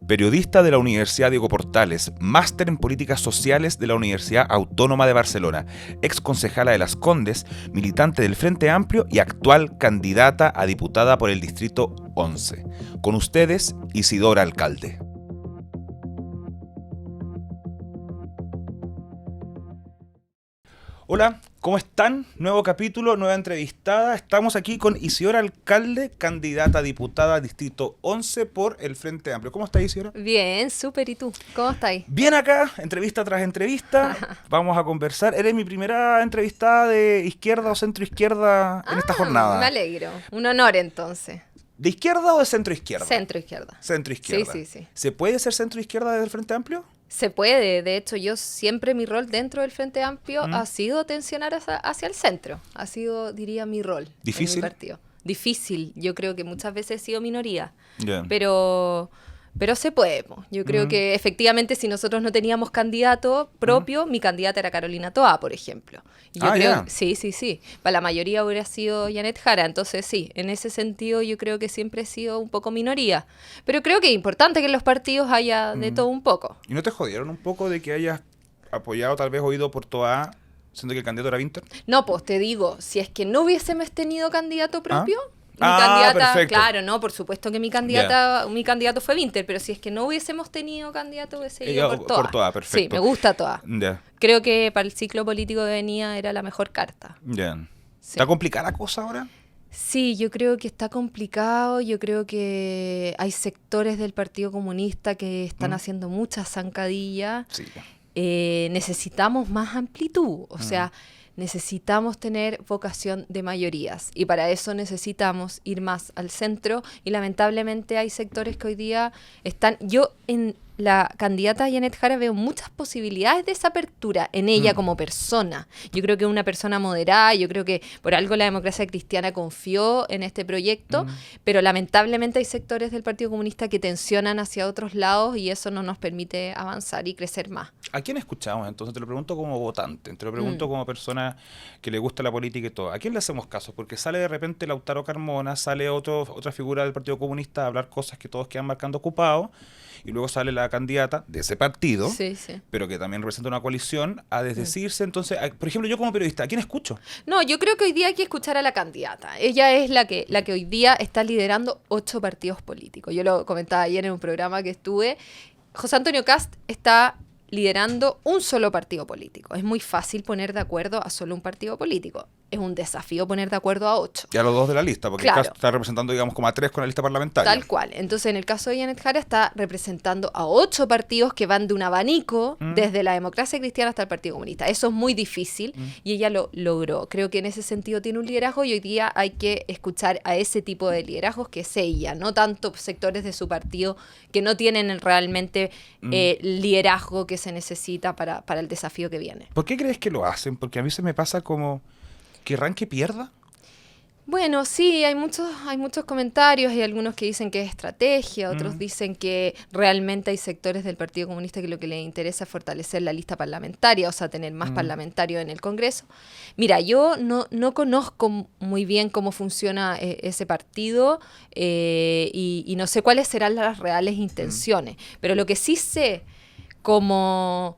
periodista de la Universidad Diego Portales, máster en políticas sociales de la Universidad Autónoma de Barcelona, ex concejala de Las Condes, militante del Frente Amplio y actual candidata a diputada por el Distrito 11. Con ustedes, Isidora Alcalde. Hola, ¿cómo están? Nuevo capítulo, nueva entrevistada. Estamos aquí con Isidora Alcalde, candidata a diputada Distrito 11 por el Frente Amplio. ¿Cómo estás, Isidora? Bien, súper. ¿Y tú? ¿Cómo estáis? Bien acá, entrevista tras entrevista. Vamos a conversar. Eres mi primera entrevistada de izquierda o centro izquierda en esta jornada. Me alegro. Un honor, entonces. ¿De izquierda o de centro izquierda? Centro izquierda. Centro izquierda. Sí. ¿Se puede ser centro izquierda desde el Frente Amplio? Se puede. De hecho, yo siempre mi rol dentro del Frente Amplio ha sido tensionar hacia el centro. Ha sido, diría, mi rol. ¿Difícil? En mi partido. Difícil. Yo creo que muchas veces he sido minoría. Yeah. Pero se puede. Yo creo que efectivamente si nosotros no teníamos candidato propio, mi candidata era Carolina Toá, por ejemplo. Y yo creo, sí. Para la mayoría hubiera sido Janet Jara. Entonces sí, en ese sentido yo creo que siempre he sido un poco minoría. Pero creo que es importante que en los partidos haya de todo un poco. ¿Y no te jodieron un poco de que hayas apoyado, tal vez oído por Toá, siendo que el candidato era Winter? No, pues te digo, si es que no hubiésemos tenido candidato propio... Mi candidata, perfecto. Claro, no, por supuesto que mi candidato fue Winter, pero si es que no hubiésemos tenido candidato, hubiese ido por Toá. Por Toá, perfecto. Sí, me gusta Toá. Yeah. Creo que para el ciclo político que venía era la mejor carta. Yeah. Sí. ¿Está complicada la cosa ahora? Sí, yo creo que está complicado, yo creo que hay sectores del Partido Comunista que están haciendo mucha zancadilla. Sí. Necesitamos más amplitud, o sea... Necesitamos tener vocación de mayorías y para eso necesitamos ir más al centro y lamentablemente hay sectores que hoy día están... Yo en la candidata Janet Jara veo muchas posibilidades de esa apertura en ella como persona. Yo creo que es una persona moderada, yo creo que por algo la democracia cristiana confió en este proyecto, pero lamentablemente hay sectores del Partido Comunista que tensionan hacia otros lados y eso no nos permite avanzar y crecer más. ¿A quién escuchamos entonces? Te lo pregunto como votante, te lo pregunto como persona que le gusta la política y todo. ¿A quién le hacemos caso? Porque sale de repente Lautaro Carmona, sale otra figura del Partido Comunista a hablar cosas que todos quedan marcando ocupados, y luego sale la candidata de ese partido, pero que también representa una coalición, a desdecirse. Entonces, por ejemplo, yo como periodista, ¿a quién escucho? No, yo creo que hoy día hay que escuchar a la candidata. Ella es la que hoy día está liderando 8 partidos políticos. Yo lo comentaba ayer en un programa que estuve. José Antonio Kast está liderando un solo partido político. Es muy fácil poner de acuerdo a solo un partido político. Es un desafío poner de acuerdo a 8. Y a los 2 de la lista, porque claro. Kast está representando, digamos, como a 3 con la lista parlamentaria. Tal cual. Entonces, en el caso de Janet Jara está representando a 8 partidos que van de un abanico desde la democracia cristiana hasta el Partido Comunista. Eso es muy difícil y ella lo logró. Creo que en ese sentido tiene un liderazgo y hoy día hay que escuchar a ese tipo de liderazgos que es ella, no tanto sectores de su partido que no tienen realmente liderazgo que se necesita para el desafío que viene. ¿Por qué crees que lo hacen? Porque a mí se me pasa como... ¿Querrán que pierda? Bueno, sí, hay muchos comentarios, hay algunos que dicen que es estrategia, otros dicen que realmente hay sectores del Partido Comunista que lo que les interesa es fortalecer la lista parlamentaria, o sea, tener más parlamentarios en el Congreso. Mira, yo no conozco muy bien cómo funciona ese partido y no sé cuáles serán las reales intenciones, pero lo que sí sé como...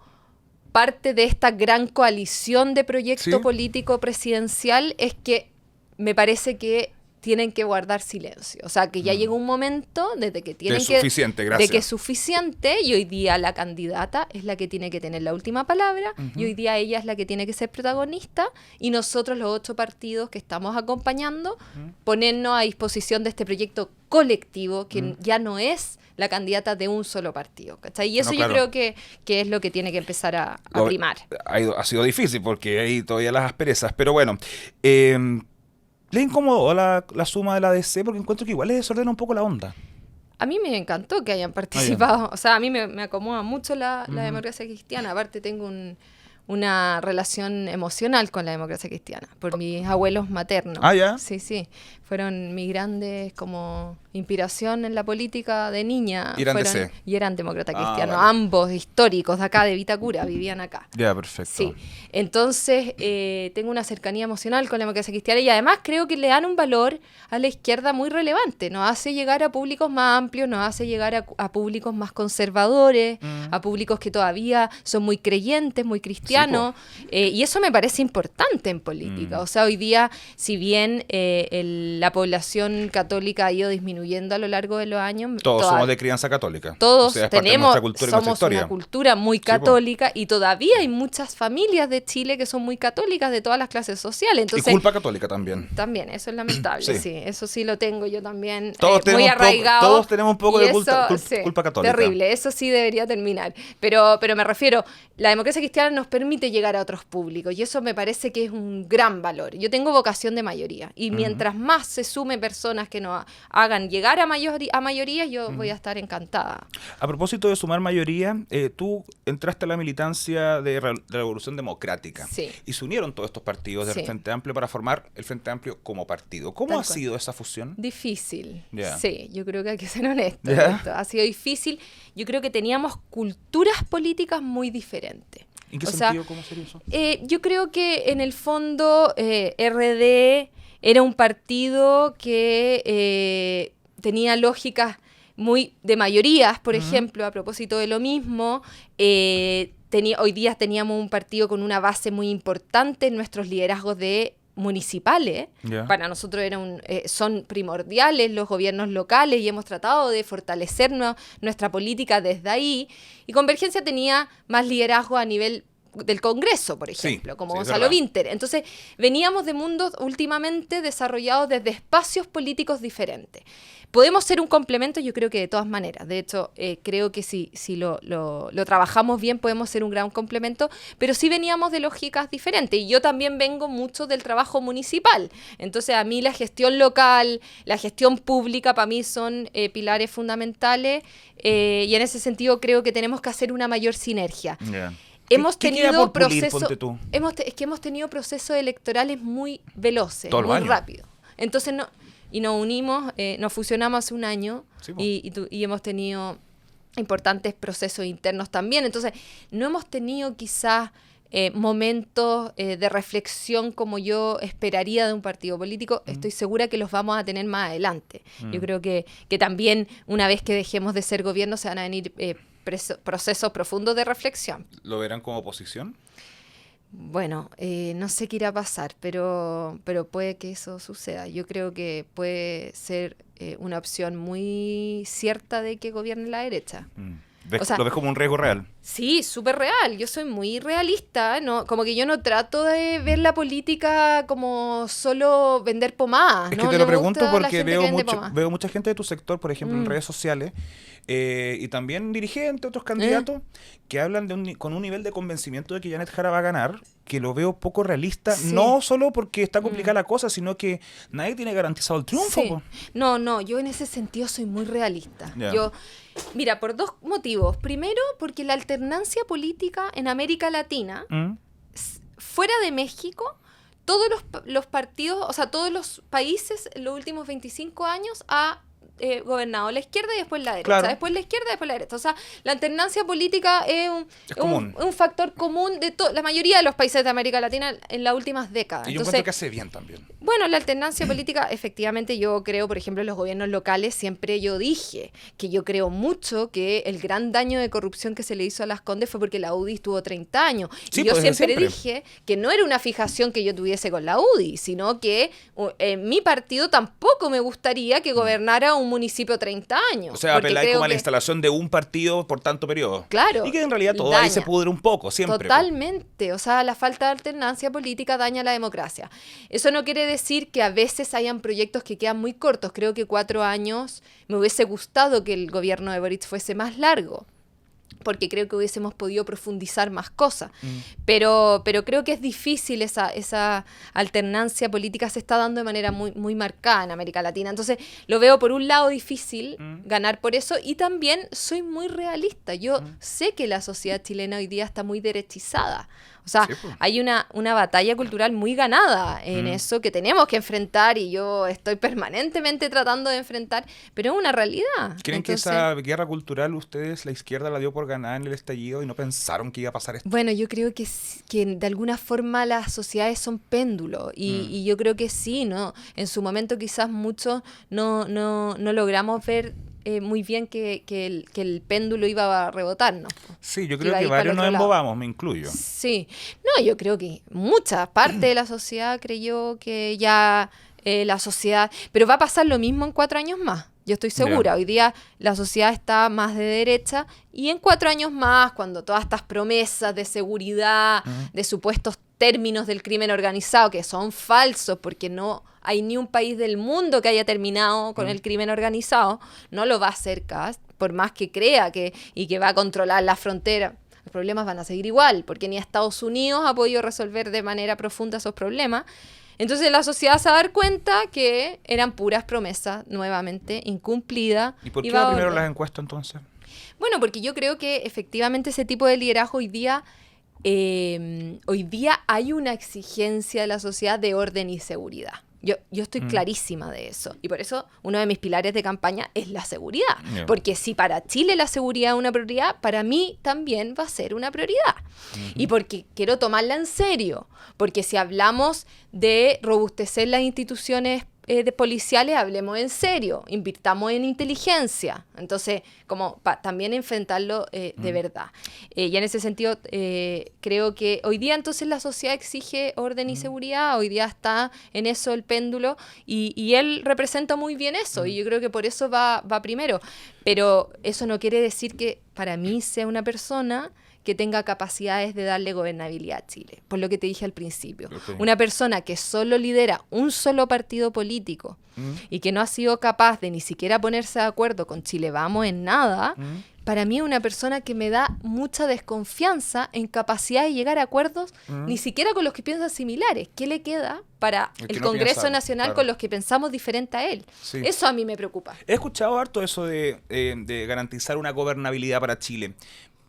parte de esta gran coalición de proyecto político presidencial es que me parece que tienen que guardar silencio. O sea, que ya llegó un momento desde que tienen de que es suficiente y hoy día la candidata es la que tiene que tener la última palabra y hoy día ella es la que tiene que ser protagonista y nosotros los 8 partidos que estamos acompañando ponernos a disposición de este proyecto colectivo que ya no es la candidata de un solo partido, ¿cachai? Y eso yo creo que es lo que tiene que empezar a primar. Ha sido difícil porque hay todavía las asperezas, pero bueno, ¿le incomodó la suma de la DC? Porque encuentro que igual le desordena un poco la onda. A mí me encantó que hayan participado, o sea, a mí me acomoda mucho la democracia cristiana, aparte tengo una relación emocional con la democracia cristiana, por mis abuelos maternos. Ah, ¿ya? Sí, sí. Fueron mis grandes como inspiración en la política de niña. Y eran DC. Y eran demócratas cristianos. Vale. Ambos históricos de acá, de Vitacura, vivían acá. Ya, perfecto. Sí. Entonces, tengo una cercanía emocional con la democracia cristiana y además creo que le dan un valor a la izquierda muy relevante. Nos hace llegar a públicos más amplios, nos hace llegar a públicos más conservadores, a públicos que todavía son muy creyentes, muy cristianos. Y eso me parece importante en política. O sea, hoy día, si bien la población católica ha ido disminuyendo a lo largo de los años. Todos somos de crianza católica. Todos o sea, es parte de nuestra cultura y nuestra somos historia. una cultura muy católica y todavía hay muchas familias de Chile que son muy católicas de todas las clases sociales. Entonces, y culpa católica también. También, eso es lamentable, sí. Eso sí lo tengo yo también Todos muy arraigado. Todos tenemos un poco de sí, culpa católica. Terrible, eso sí debería terminar. Pero me refiero, la democracia cristiana nos permite llegar a otros públicos y eso me parece que es un gran valor. Yo tengo vocación de mayoría y mientras más se sume personas que nos hagan llegar a mayoría, yo voy a estar encantada. A propósito de sumar mayoría, tú entraste a la militancia de la Revolución Democrática. Sí. Y se unieron todos estos partidos del Frente Amplio para formar el Frente Amplio como partido. ¿Cómo ha sido esa fusión? Difícil. Yeah. Sí, yo creo que hay que ser honesto. Yeah. Ha sido difícil. Yo creo que teníamos culturas políticas muy diferentes. ¿En qué sentido? ¿Cómo sería eso? Yo creo que en el fondo RD era un partido que tenía lógicas muy de mayorías, por ejemplo, a propósito de lo mismo. Hoy día teníamos un partido con una base muy importante en nuestros liderazgos municipales. Para nosotros son primordiales los gobiernos locales y hemos tratado de fortalecer nuestra política desde ahí. Y Convergencia tenía más liderazgo a nivel del Congreso, por ejemplo, como Gonzalo Vinter. Entonces, veníamos de mundos últimamente desarrollados desde espacios políticos diferentes. ¿Podemos ser un complemento? Yo creo que de todas maneras. De hecho, creo que si lo trabajamos bien podemos ser un gran complemento, pero sí veníamos de lógicas diferentes. Y yo también vengo mucho del trabajo municipal. Entonces, a mí la gestión local, la gestión pública, para mí son pilares fundamentales y en ese sentido creo que tenemos que hacer una mayor sinergia. Yeah. Hemos tenido procesos electorales muy veloces, muy rápidos. Entonces, nos unimos, nos fusionamos hace un año y hemos tenido importantes procesos internos también. Entonces, no hemos tenido quizás momentos de reflexión como yo esperaría de un partido político. Estoy segura que los vamos a tener más adelante. Yo creo que también una vez que dejemos de ser gobierno se van a venir procesos profundos de reflexión. ¿Lo verán como oposición? Bueno, no sé qué irá a pasar, pero puede que eso suceda. Yo creo que puede ser una opción muy cierta de que gobierne la derecha. ¿Lo ves como un riesgo real? Sí, súper real. Yo soy muy realista, ¿no? Como que yo no trato de ver la política como solo vender pomadas. Es que te lo pregunto porque veo mucha gente de tu sector, por ejemplo, en redes sociales, y también dirigentes, otros candidatos, que hablan con un nivel de convencimiento de que Janet Jara va a ganar, que lo veo poco realista, no solo porque está complicada la cosa, sino que nadie tiene garantizado el triunfo. Sí. No, yo en ese sentido soy muy realista. Yeah. Mira, por dos motivos. Primero, porque la alternancia política en América Latina, fuera de México, todos los partidos, o sea, todos los países en los últimos 25 años ha gobernado la izquierda y después la derecha. Claro. Después la izquierda, después la derecha. O sea, la alternancia política es un factor común de la mayoría de los países de América Latina en las últimas décadas. Y yo encuentro que hace bien también. Bueno, la alternancia política, efectivamente, yo creo, por ejemplo, en los gobiernos locales, siempre yo dije que yo creo mucho que el gran daño de corrupción que se le hizo a Las Condes fue porque la UDI estuvo 30 años. Sí, y yo pues, siempre dije que no era una fijación que yo tuviese con la UDI, sino que mi partido tampoco me gustaría que gobernara un municipio 30 años. O sea, apeláis como a la instalación de un partido por tanto periodo. Claro. Y que en realidad todo ahí se pudre un poco, siempre. Totalmente. O sea, la falta de alternancia política daña la democracia. Eso no quiere decir que a veces hayan proyectos que quedan muy cortos. Creo que 4 años me hubiese gustado que el gobierno de Boric fuese más largo, porque creo que hubiésemos podido profundizar más cosas. Pero creo que es difícil esa alternancia política, se está dando de manera muy, muy marcada en América Latina. Entonces, lo veo por un lado difícil ganar por eso, y también soy muy realista. Yo sé que la sociedad chilena hoy día está muy derechizada. O sea, Sí, pues. hay una batalla cultural muy ganada en eso que tenemos que enfrentar y yo estoy permanentemente tratando de enfrentar, pero es una realidad. ¿Creen que Entonces, esa guerra cultural ustedes, la izquierda, la dio por ganada en el estallido y no pensaron que iba a pasar esto? bueno, yo creo que de alguna forma las sociedades son péndulos y yo creo que sí, ¿no? En su momento quizás muchos no logramos ver muy bien que el péndulo iba a rebotarnos. Sí, yo Que creo iba a que ir para el varios nos otro lado. embobamos, me incluyo. Sí, no, yo creo que mucha parte de la sociedad creyó que ya la sociedad, pero va a pasar lo mismo en 4 años más. Yo estoy segura, Ya. hoy día la sociedad está más de derecha y en 4 años más, cuando todas estas promesas de seguridad, de supuestos términos del crimen organizado, que son falsos porque no hay ni un país del mundo que haya terminado con el crimen organizado, no lo va a hacer Kast, por más que crea que va a controlar la frontera. Los problemas van a seguir igual, porque ni Estados Unidos ha podido resolver de manera profunda esos problemas. Entonces la sociedad se va a dar cuenta que eran puras promesas, nuevamente incumplidas. ¿Y por qué va va a primero volver. las encuestas entonces? Bueno, porque yo creo que efectivamente ese tipo de liderazgo hoy día hay una exigencia de la sociedad de orden y seguridad. Yo estoy clarísima de eso. Y por eso uno de mis pilares de campaña es la seguridad. Yeah. Porque si para Chile la seguridad es una prioridad, para mí también va a ser una prioridad. Y porque quiero tomarla en serio. Porque si hablamos de robustecer las instituciones policiales, hablemos en serio, invirtamos en inteligencia. Entonces, como también enfrentarlo de verdad. Y en ese sentido, creo que hoy día entonces la sociedad exige orden y seguridad, hoy día está en eso el péndulo, y él representa muy bien eso, y yo creo que por eso va primero. Pero eso no quiere decir que para mí sea una persona que tenga capacidades de darle gobernabilidad a Chile, por lo que te dije al principio. Ok. Una persona que solo lidera un solo partido político y que no ha sido capaz de ni siquiera ponerse de acuerdo con Chile Vamos en nada, para mí es una persona que me da mucha desconfianza en capacidad de llegar a acuerdos, ni siquiera con los que piensan similares. ¿Qué le queda para El que el no Congreso piensa, Nacional claro. con los que pensamos diferente a él? Sí. Eso a mí me preocupa. He escuchado harto eso de garantizar una gobernabilidad para Chile.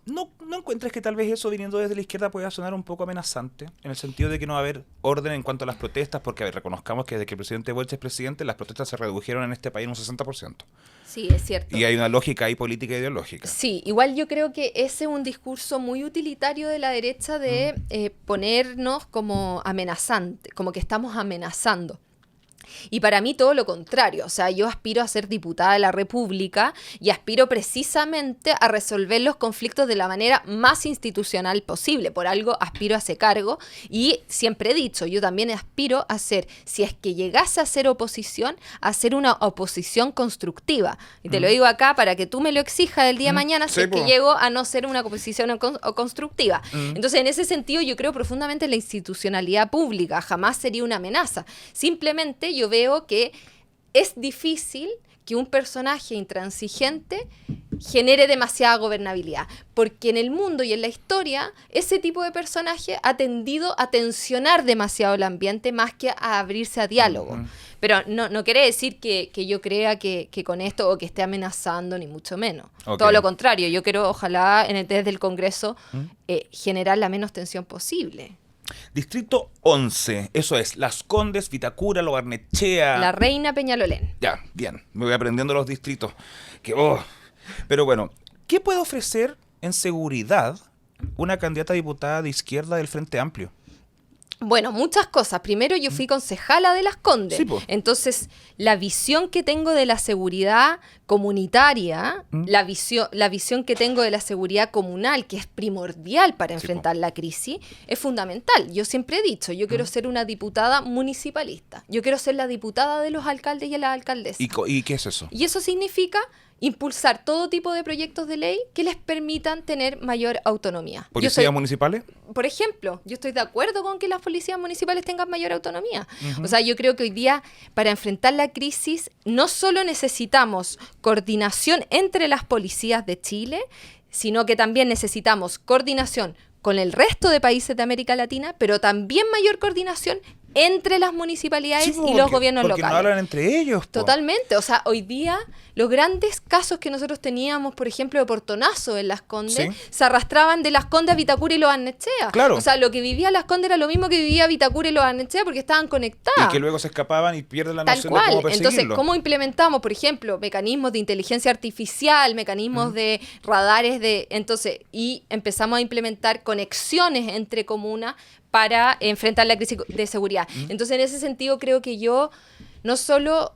¿No encuentras que tal vez eso viniendo desde la izquierda pueda sonar un poco amenazante? En el sentido de que no va a haber orden en cuanto a las protestas, porque a ver, reconozcamos que desde que el presidente Boric es presidente, las protestas se redujeron en este país en un 60%. Sí, es cierto. Y hay una lógica ahí política e ideológica. Sí, igual yo creo que ese es un discurso muy utilitario de la derecha de ponernos como amenazante, como que estamos amenazando. Y para mí todo lo contrario, o sea, yo aspiro a ser diputada de la República y aspiro precisamente a resolver los conflictos de la manera más institucional posible. Por algo aspiro a ese cargo y siempre he dicho, yo también aspiro a ser, si es que llegase a ser oposición, a ser una oposición constructiva. Y te lo digo acá para que tú me lo exijas el día de mañana si Sí, es que po. llego a no ser una oposición o constructiva. Entonces, en ese sentido, yo creo profundamente en la institucionalidad pública. Jamás sería una amenaza. Simplemente yo veo que es difícil que un personaje intransigente genere demasiada gobernabilidad, porque en el mundo y en la historia ese tipo de personaje ha tendido a tensionar demasiado el ambiente más que a abrirse a diálogo. Pero no quiere decir que yo crea que con esto o que esté amenazando, ni mucho menos. Ok. Todo lo contrario, yo quiero, ojalá, desde el Congreso, generar la menos tensión posible. Distrito 11, eso es, Las Condes, Vitacura, Lo Barnechea. La Reina Peñalolén. Ya, bien, me voy aprendiendo los distritos. Pero bueno, ¿qué puede ofrecer en seguridad una candidata a diputada de izquierda del Frente Amplio? Bueno, muchas cosas. Primero, yo fui concejala de Las Condes. Sí, po. Entonces, la visión que tengo de la seguridad comunitaria, la visión que tengo de la seguridad comunal, que es primordial para Sí, enfrentar la crisis, es fundamental. Yo siempre he dicho, yo quiero ser una diputada municipalista. Yo quiero ser la diputada de los alcaldes y las alcaldesas. ¿Y qué es eso? Y eso significa impulsar todo tipo de proyectos de ley que les permitan tener mayor autonomía. ¿Policías municipales? Por ejemplo, yo estoy de acuerdo con que las policías municipales tengan mayor autonomía. O sea, yo creo que hoy día, para enfrentar la crisis, no solo necesitamos coordinación entre las policías de Chile, sino que también necesitamos coordinación con el resto de países de América Latina, pero también mayor coordinación entre las municipalidades Sí, y los gobiernos porque locales. no hablan entre ellos. Totalmente, o sea, hoy día los grandes casos que nosotros teníamos, por ejemplo, de portonazo en Las Condes, Sí. se arrastraban de Las Condes a Vitacura y Los Barnechea. Claro. O sea, lo que vivía Las Condes era lo mismo que vivía Vitacura y Los Barnechea porque estaban conectadas. Y que luego se escapaban y pierden la Tal noción de cómo cual. perseguirlo. Entonces, ¿cómo implementamos, por ejemplo, mecanismos de inteligencia artificial, mecanismos de radares entonces, y empezamos a implementar conexiones entre comunas para enfrentar la crisis de seguridad? Entonces, en ese sentido, creo que yo no solo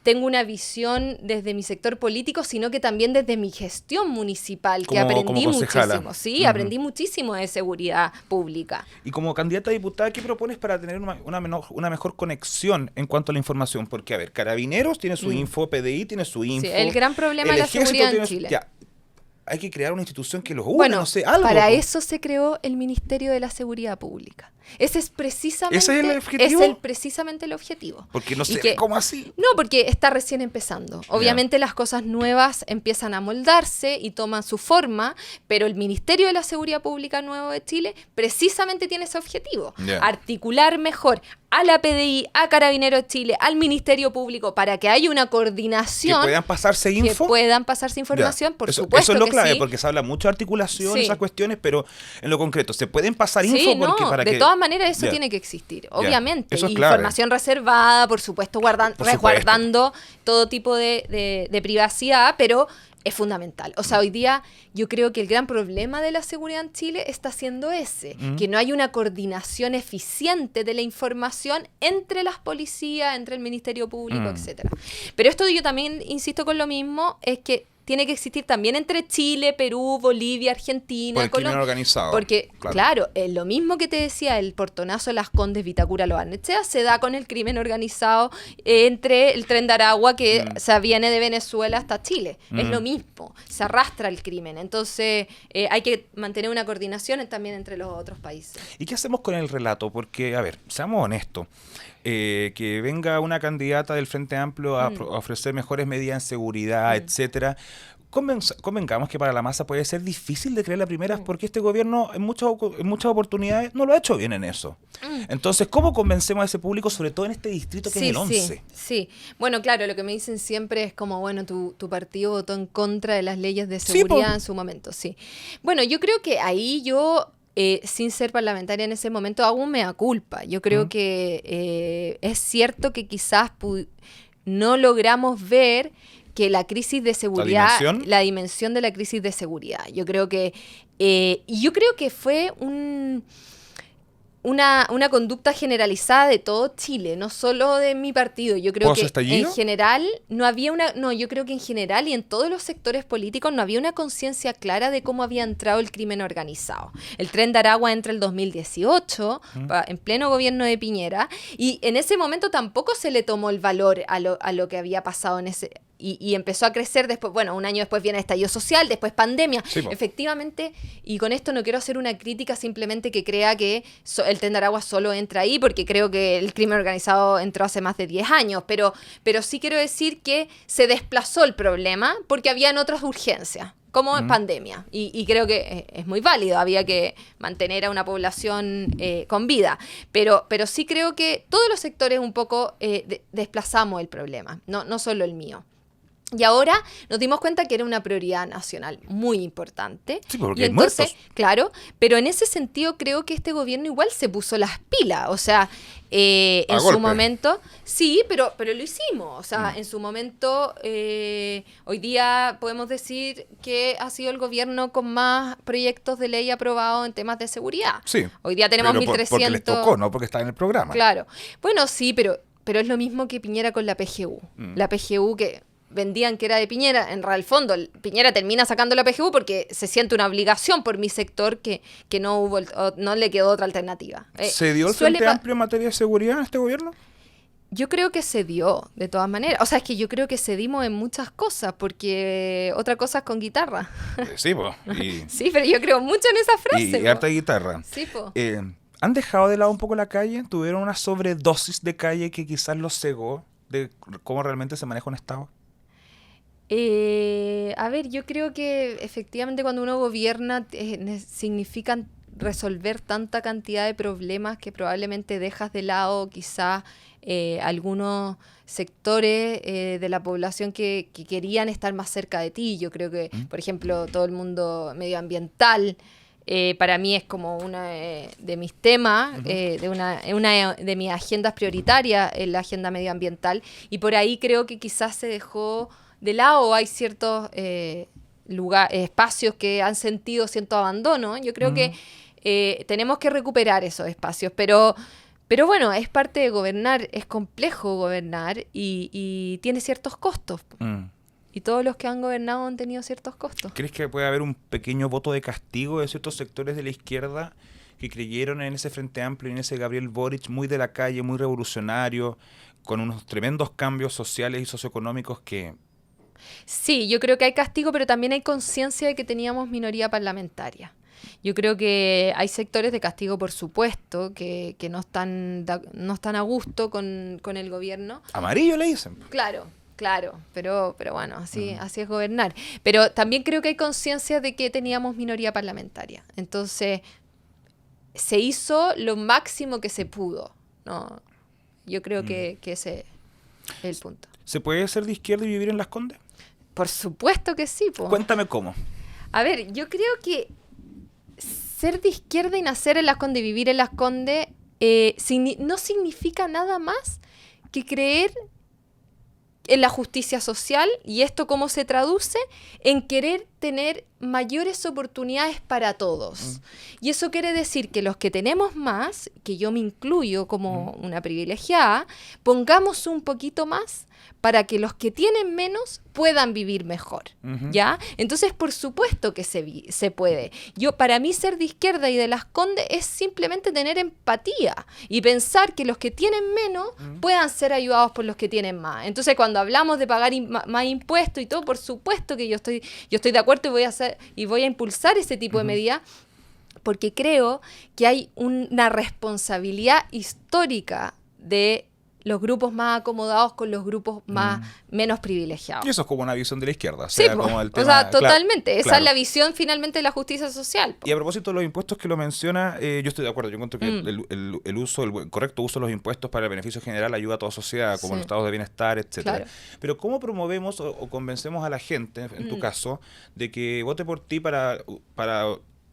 tengo una visión desde mi sector político, sino que también desde mi gestión municipal, que aprendí muchísimo. Sí, aprendí muchísimo de seguridad pública. Y como candidata a diputada, ¿qué propones para tener una mejor conexión en cuanto a la información? Porque, a ver, Carabineros tiene su info, PDI tiene su info. Sí, el gran problema de la seguridad en Chile. Ya, hay que crear una institución que los una, bueno, no sé, algo. Para eso se creó el Ministerio de la Seguridad Pública. Ese es precisamente, ¿Ese es el objetivo? Precisamente el objetivo. Porque no sé cómo así. No, porque está recién empezando. Obviamente las cosas nuevas empiezan a moldarse y toman su forma, pero el Ministerio de la Seguridad Pública Nuevo de Chile precisamente tiene ese objetivo. Articular mejor a la PDI, a Carabineros de Chile, al Ministerio Público, para que haya una coordinación. Que puedan pasarse info. Que puedan pasarse información, por supuesto. Eso es lo que clave, sí. porque se habla mucho de articulación, esas cuestiones, pero en lo concreto, ¿se pueden pasar info? Porque para de todas maneras eso tiene que existir, obviamente. Eso es y clave. Información reservada, por supuesto, resguardando todo tipo de privacidad, pero es fundamental. O sea, hoy día yo creo que el gran problema de la seguridad en Chile está siendo ese, que no hay una coordinación eficiente de la información entre las policías, entre el Ministerio Público, etcétera. Pero esto yo también insisto con lo mismo, es que tiene que existir también entre Chile, Perú, Bolivia, Argentina, por el crimen organizado. Porque, claro, lo mismo que te decía, el portonazo de Las Condes, Vitacura, Los Barnechea, se da con el crimen organizado entre el Tren de Aragua que se viene de Venezuela hasta Chile. Es lo mismo, se arrastra el crimen. Entonces, hay que mantener una coordinación también entre los otros países. ¿Y qué hacemos con el relato? Porque, a ver, seamos honestos. Que venga una candidata del Frente Amplio a ofrecer mejores medidas en seguridad, etcétera. Convengamos que para la masa puede ser difícil de creer la primera porque este gobierno en muchas oportunidades no lo ha hecho bien en eso. Entonces, ¿cómo convencemos a ese público, sobre todo en este distrito que es el 11? Sí. Bueno, claro, lo que me dicen siempre es como, bueno, tu partido votó en contra de las leyes de seguridad en su momento, sí. Bueno, yo creo que ahí yo... sin ser parlamentaria en ese momento, aún me da culpa. Yo creo que es cierto que quizás no logramos ver que la crisis de seguridad, la dimensión de la crisis de seguridad. Yo creo que fue una conducta generalizada de todo Chile, no solo de mi partido. Yo creo que en general yo creo que en general y en todos los sectores políticos no había una conciencia clara de cómo había entrado el crimen organizado. El Tren de Aragua entra el 2018, en pleno gobierno de Piñera, y en ese momento tampoco se le tomó el valor a lo que había pasado en ese... Y empezó a crecer después, bueno, un año después viene el estallido social, después pandemia. Efectivamente, y con esto no quiero hacer una crítica simplemente que crea que el Tren de Aragua solo entra ahí, porque creo que el crimen organizado entró hace más de 10 años, pero sí quiero decir que se desplazó el problema porque habían otras urgencias, como pandemia, y creo que es muy válido, había que mantener a una población con vida, pero sí creo que todos los sectores un poco desplazamos el problema, no solo el mío. Y ahora nos dimos cuenta que era una prioridad nacional muy importante. Sí, porque y hay entonces, muertos. Claro, pero en ese sentido creo que este gobierno igual se puso las pilas. O sea, en su momento, sí, pero lo hicimos. O sea, en su momento, hoy día podemos decir que ha sido el gobierno con más proyectos de ley aprobados en temas de seguridad. Sí. Hoy día tenemos 1.300. Porque les tocó, no porque está en el programa. Claro. Bueno, sí, pero es lo mismo que Piñera con la PGU. La PGU que vendían que era de Piñera, en el fondo Piñera termina sacando la PGU porque se siente una obligación por mi sector que no le quedó otra alternativa. ¿Se dio el Frente Amplio en materia de seguridad en este gobierno? Yo creo que se dio, de todas maneras. O sea, es que yo creo que cedimos en muchas cosas, porque otra cosa es con guitarra. Sí, pues. Sí, pero yo creo mucho en esa frase. Y harta guitarra. Sí, po. ¿Han dejado de lado un poco la calle? ¿Tuvieron una sobredosis de calle que quizás los cegó de cómo realmente se maneja un Estado? A ver, yo creo que efectivamente cuando uno gobierna significan resolver tanta cantidad de problemas que probablemente dejas de lado quizás algunos sectores de la población que querían estar más cerca de ti. Yo creo que, por ejemplo, todo el mundo medioambiental, para mí es como uno de mis temas, una de mis agendas prioritarias en la agenda medioambiental, y por ahí creo que quizás se dejó de lado, hay ciertos espacios que han sentido cierto abandono. Yo creo que tenemos que recuperar esos espacios, pero bueno, es parte de gobernar, es complejo gobernar y tiene ciertos costos. Y todos los que han gobernado han tenido ciertos costos. ¿Crees que puede haber un pequeño voto de castigo de ciertos sectores de la izquierda que creyeron en ese Frente Amplio y en ese Gabriel Boric muy de la calle, muy revolucionario, con unos tremendos cambios sociales y socioeconómicos que... Sí, yo creo que hay castigo, pero también hay conciencia de que teníamos minoría parlamentaria. Yo creo que hay sectores de castigo, por supuesto, que no están a gusto con el gobierno. Amarillo le dicen. Claro, pero bueno, así es gobernar. Pero también creo que hay conciencia de que teníamos minoría parlamentaria. Entonces, se hizo lo máximo que se pudo, ¿no? Yo creo que ese es el punto. ¿Se puede ser de izquierda y vivir en Las Condes? Por supuesto que sí, po. Cuéntame cómo. A ver, yo creo que ser de izquierda y nacer en Las Condes y vivir en Las Condes no significa nada más que creer en la justicia social, y esto cómo se traduce en querer tener mayores oportunidades para todos. Y eso quiere decir que los que tenemos más, que yo me incluyo como una privilegiada, pongamos un poquito más para que los que tienen menos puedan vivir mejor, ¿ya? Entonces, por supuesto que se puede. Para mí, ser de izquierda y de Las Condes es simplemente tener empatía y pensar que los que tienen menos puedan ser ayudados por los que tienen más. Entonces, cuando hablamos de pagar más impuestos y todo, por supuesto que yo estoy de acuerdo y voy a impulsar ese tipo de medidas, porque creo que hay una responsabilidad histórica de los grupos más acomodados con los grupos menos privilegiados. Y eso es como una visión de la izquierda. Sí, como el tema, totalmente. Esa claro. es la visión finalmente de la justicia social. Y a propósito de los impuestos que lo menciona, yo estoy de acuerdo. Yo encuentro que el correcto uso de los impuestos para el beneficio general ayuda a toda sociedad, como los estados de bienestar, etcétera. Claro. Pero ¿cómo promovemos o convencemos a la gente, en tu caso, de que vote por ti para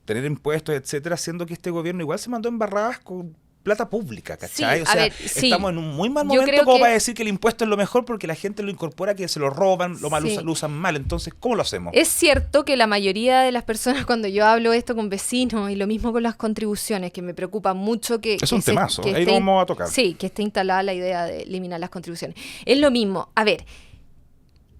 tener impuestos, etcétera, siendo que este gobierno igual se mandó embarradas con plata pública, ¿cachai? Sí, o sea, ver, estamos en un muy mal momento como para decir que el impuesto es lo mejor porque la gente lo incorpora, que se lo roban, lo usan mal. Entonces, ¿cómo lo hacemos? Es cierto que la mayoría de las personas, cuando yo hablo esto con vecinos, y lo mismo con las contribuciones, que me preocupa mucho que... Es un temazo, ahí lo vamos a tocar. Sí, que esté instalada la idea de eliminar las contribuciones. Es lo mismo. A ver,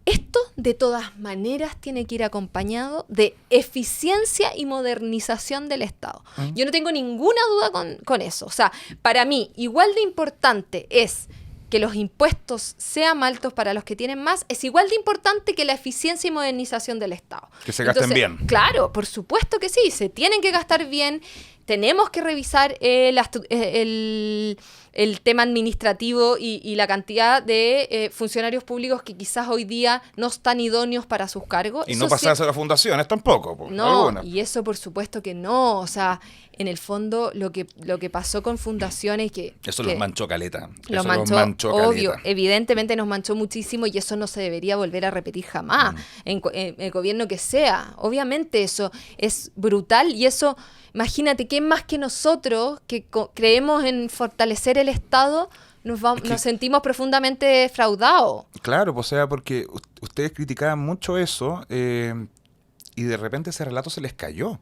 esto de todas maneras tiene que ir acompañado de eficiencia y modernización del Estado. Yo no tengo ninguna duda con eso. O sea, para mí, igual de importante es que los impuestos sean altos para los que tienen más, es igual de importante que la eficiencia y modernización del Estado. Que se gasten bien. Claro, por supuesto que sí, se tienen que gastar bien. Tenemos que revisar el tema administrativo y la cantidad de funcionarios públicos que quizás hoy día no están idóneos para sus cargos. Y no pasarse a las fundaciones tampoco. No, alguna. Y eso por supuesto que no. O sea, en el fondo lo que pasó con fundaciones Eso los manchó caleta. Los manchó, obvio. Evidentemente nos manchó muchísimo y eso no se debería volver a repetir jamás. En el gobierno que sea. Obviamente eso es brutal y eso... Imagínate, ¿qué más que nosotros que creemos en fortalecer el Estado nos sentimos profundamente defraudados? Claro, o sea, porque ustedes criticaban mucho eso y de repente ese relato se les cayó.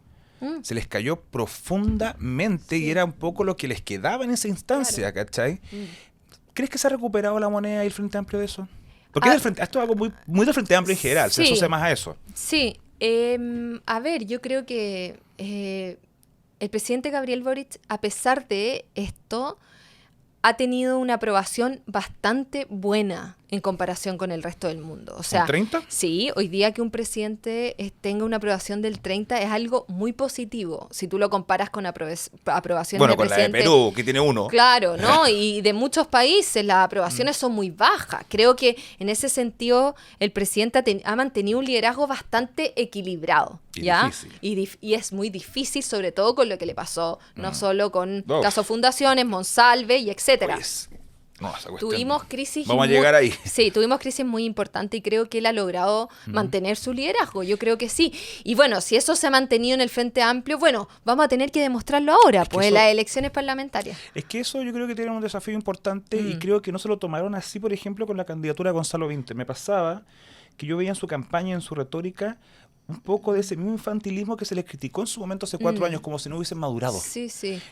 Se les cayó profundamente y era un poco lo que les quedaba en esa instancia, claro. ¿Cachai? ¿Crees que se ha recuperado la moneda y el Frente Amplio de eso? Porque esto es algo muy del Frente Amplio en general, se asocia más a eso. Sí, a ver, yo creo que... el presidente Gabriel Boric, a pesar de esto, ha tenido una aprobación bastante buena en comparación con el resto del mundo. O sea, ¿Un 30? Sí, hoy día que un presidente tenga una aprobación del 30 es algo muy positivo. Si tú lo comparas con aprobaciones de Con presidente, la de Perú, que tiene 1. claro, ¿no? Y de muchos países las aprobaciones son muy bajas. Creo que en ese sentido el presidente ha mantenido un liderazgo bastante equilibrado, Y ¿ya? difícil. Y es muy difícil, sobre todo con lo que le pasó, no solo con caso Fundaciones, Monsalve y etcétera. Pues, no, esa cuestión. Tuvimos crisis. Vamos a llegar ahí. Sí, tuvimos crisis muy importantes y creo que él ha logrado mantener su liderazgo. Yo creo que sí. Y bueno, si eso se ha mantenido en el Frente Amplio, bueno, vamos a tener que demostrarlo ahora, pues en las elecciones parlamentarias. Es que eso yo creo que tiene un desafío importante y creo que no se lo tomaron así, por ejemplo, con la candidatura de Gonzalo Vinter. Me pasaba que yo veía en su campaña, en su retórica, un poco de ese mismo infantilismo que se les criticó en su momento hace 4 años, como si no hubiesen madurado. Sí, sí.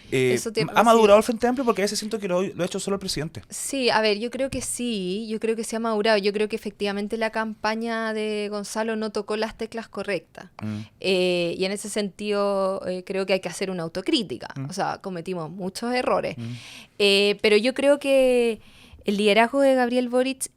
¿Ha madurado el Frente Amplio? Porque a veces siento que lo ha hecho solo el presidente. Sí, a ver, yo creo que sí, yo creo que se ha madurado. Yo creo que efectivamente la campaña de Gonzalo no tocó las teclas correctas. Y en ese sentido creo que hay que hacer una autocrítica. O sea, cometimos muchos errores. Pero yo creo que el liderazgo de Gabriel Boric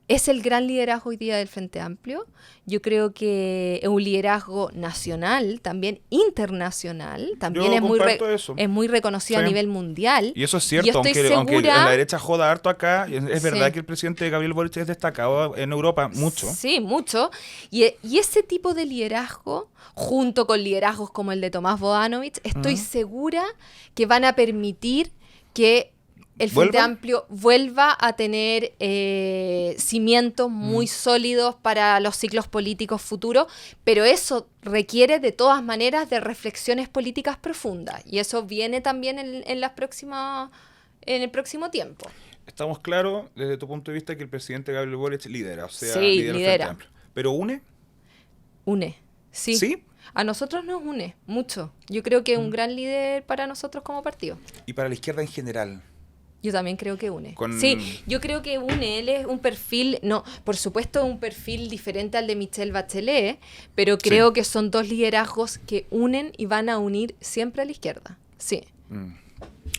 es el gran liderazgo hoy día del Frente Amplio. Yo creo que es un liderazgo nacional, también internacional, también es muy reconocido a nivel mundial. Y eso es cierto, aunque en la derecha joda harto acá, es verdad que el presidente Gabriel Boric es destacado en Europa mucho. Sí, mucho. Y ese tipo de liderazgo, junto con liderazgos como el de Tomás Bodanovich, estoy segura que van a permitir que el Frente Amplio vuelva a tener cimientos muy sólidos para los ciclos políticos futuros, pero eso requiere de todas maneras de reflexiones políticas profundas y eso viene también en el próximo tiempo. Estamos claros desde tu punto de vista que el presidente Gabriel Boric lidera, o sea, sí, lidera el Frente Amplio. ¿Pero une? Une, sí. ¿Sí? A nosotros nos une mucho. Yo creo que es un gran líder para nosotros como partido. ¿Y para la izquierda en general? Yo también creo que une. Sí, yo creo que une. Él es un perfil, no, por supuesto un perfil diferente al de Michelle Bachelet, pero creo que son dos liderazgos que unen y van a unir siempre a la izquierda. Sí.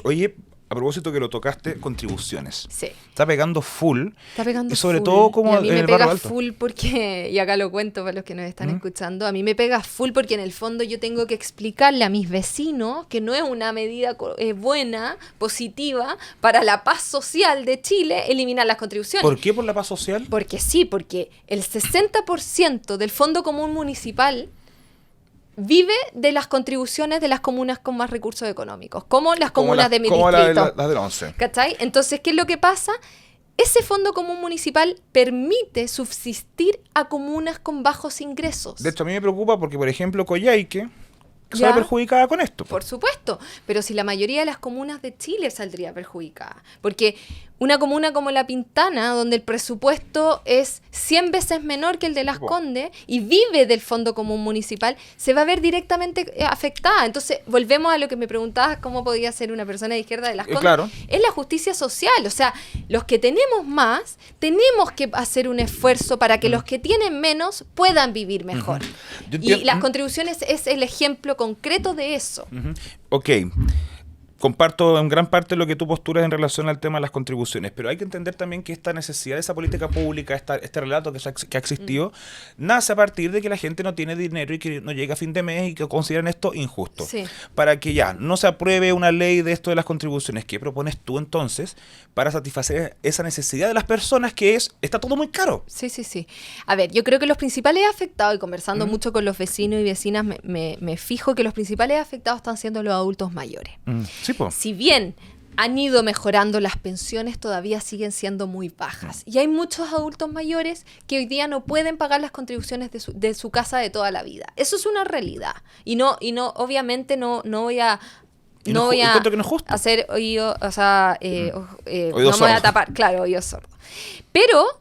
Oye, a propósito que lo tocaste, contribuciones. Sí. Está pegando full. Está pegando y sobre full. todo como y a mí me el pega barrio alto. full porque, y acá lo cuento para los que nos están escuchando, a mí me pega full porque en el fondo yo tengo que explicarle a mis vecinos que no es una medida buena, positiva, para la paz social de Chile eliminar las contribuciones. ¿Por qué por la paz social? Porque sí, porque el 60% del Fondo Común Municipal vive de las contribuciones de las comunas con más recursos económicos, como las comunas de mi distrito. Como las del 11. ¿Cachai? Entonces, ¿qué es lo que pasa? Ese Fondo Común Municipal permite subsistir a comunas con bajos ingresos. De hecho, a mí me preocupa porque, por ejemplo, Coyhaique sale perjudicada con esto. Por supuesto, pero si la mayoría de las comunas de Chile saldría perjudicada. Porque una comuna como La Pintana, donde el presupuesto es 100 veces menor que el de Las Condes y vive del Fondo Común Municipal, se va a ver directamente afectada. Entonces, volvemos a lo que me preguntabas, cómo podía ser una persona de izquierda de Las Condes. Claro. Es la justicia social. O sea, los que tenemos más, tenemos que hacer un esfuerzo para que los que tienen menos puedan vivir mejor. Y las contribuciones es el ejemplo concreto de eso. Ok. Comparto en gran parte lo que tú posturas en relación al tema de las contribuciones, pero hay que entender también que esta necesidad de esa política pública, este relato que ha existido, nace a partir de que la gente no tiene dinero y que no llega a fin de mes y que consideran esto injusto. Sí. Para que ya no se apruebe una ley de esto de las contribuciones, ¿qué propones tú entonces para satisfacer esa necesidad de las personas que está todo muy caro? Sí. A ver, yo creo que los principales afectados, y conversando mucho con los vecinos y vecinas, me fijo que los principales afectados están siendo los adultos mayores. Sí, po. Si bien han ido mejorando, las pensiones todavía siguen siendo muy bajas. Y hay muchos adultos mayores que hoy día no pueden pagar las contribuciones de su casa de toda la vida. Eso es una realidad. Y no obviamente no voy a hacer oído, o sea, no me voy a tapar, claro, oído sordo. Pero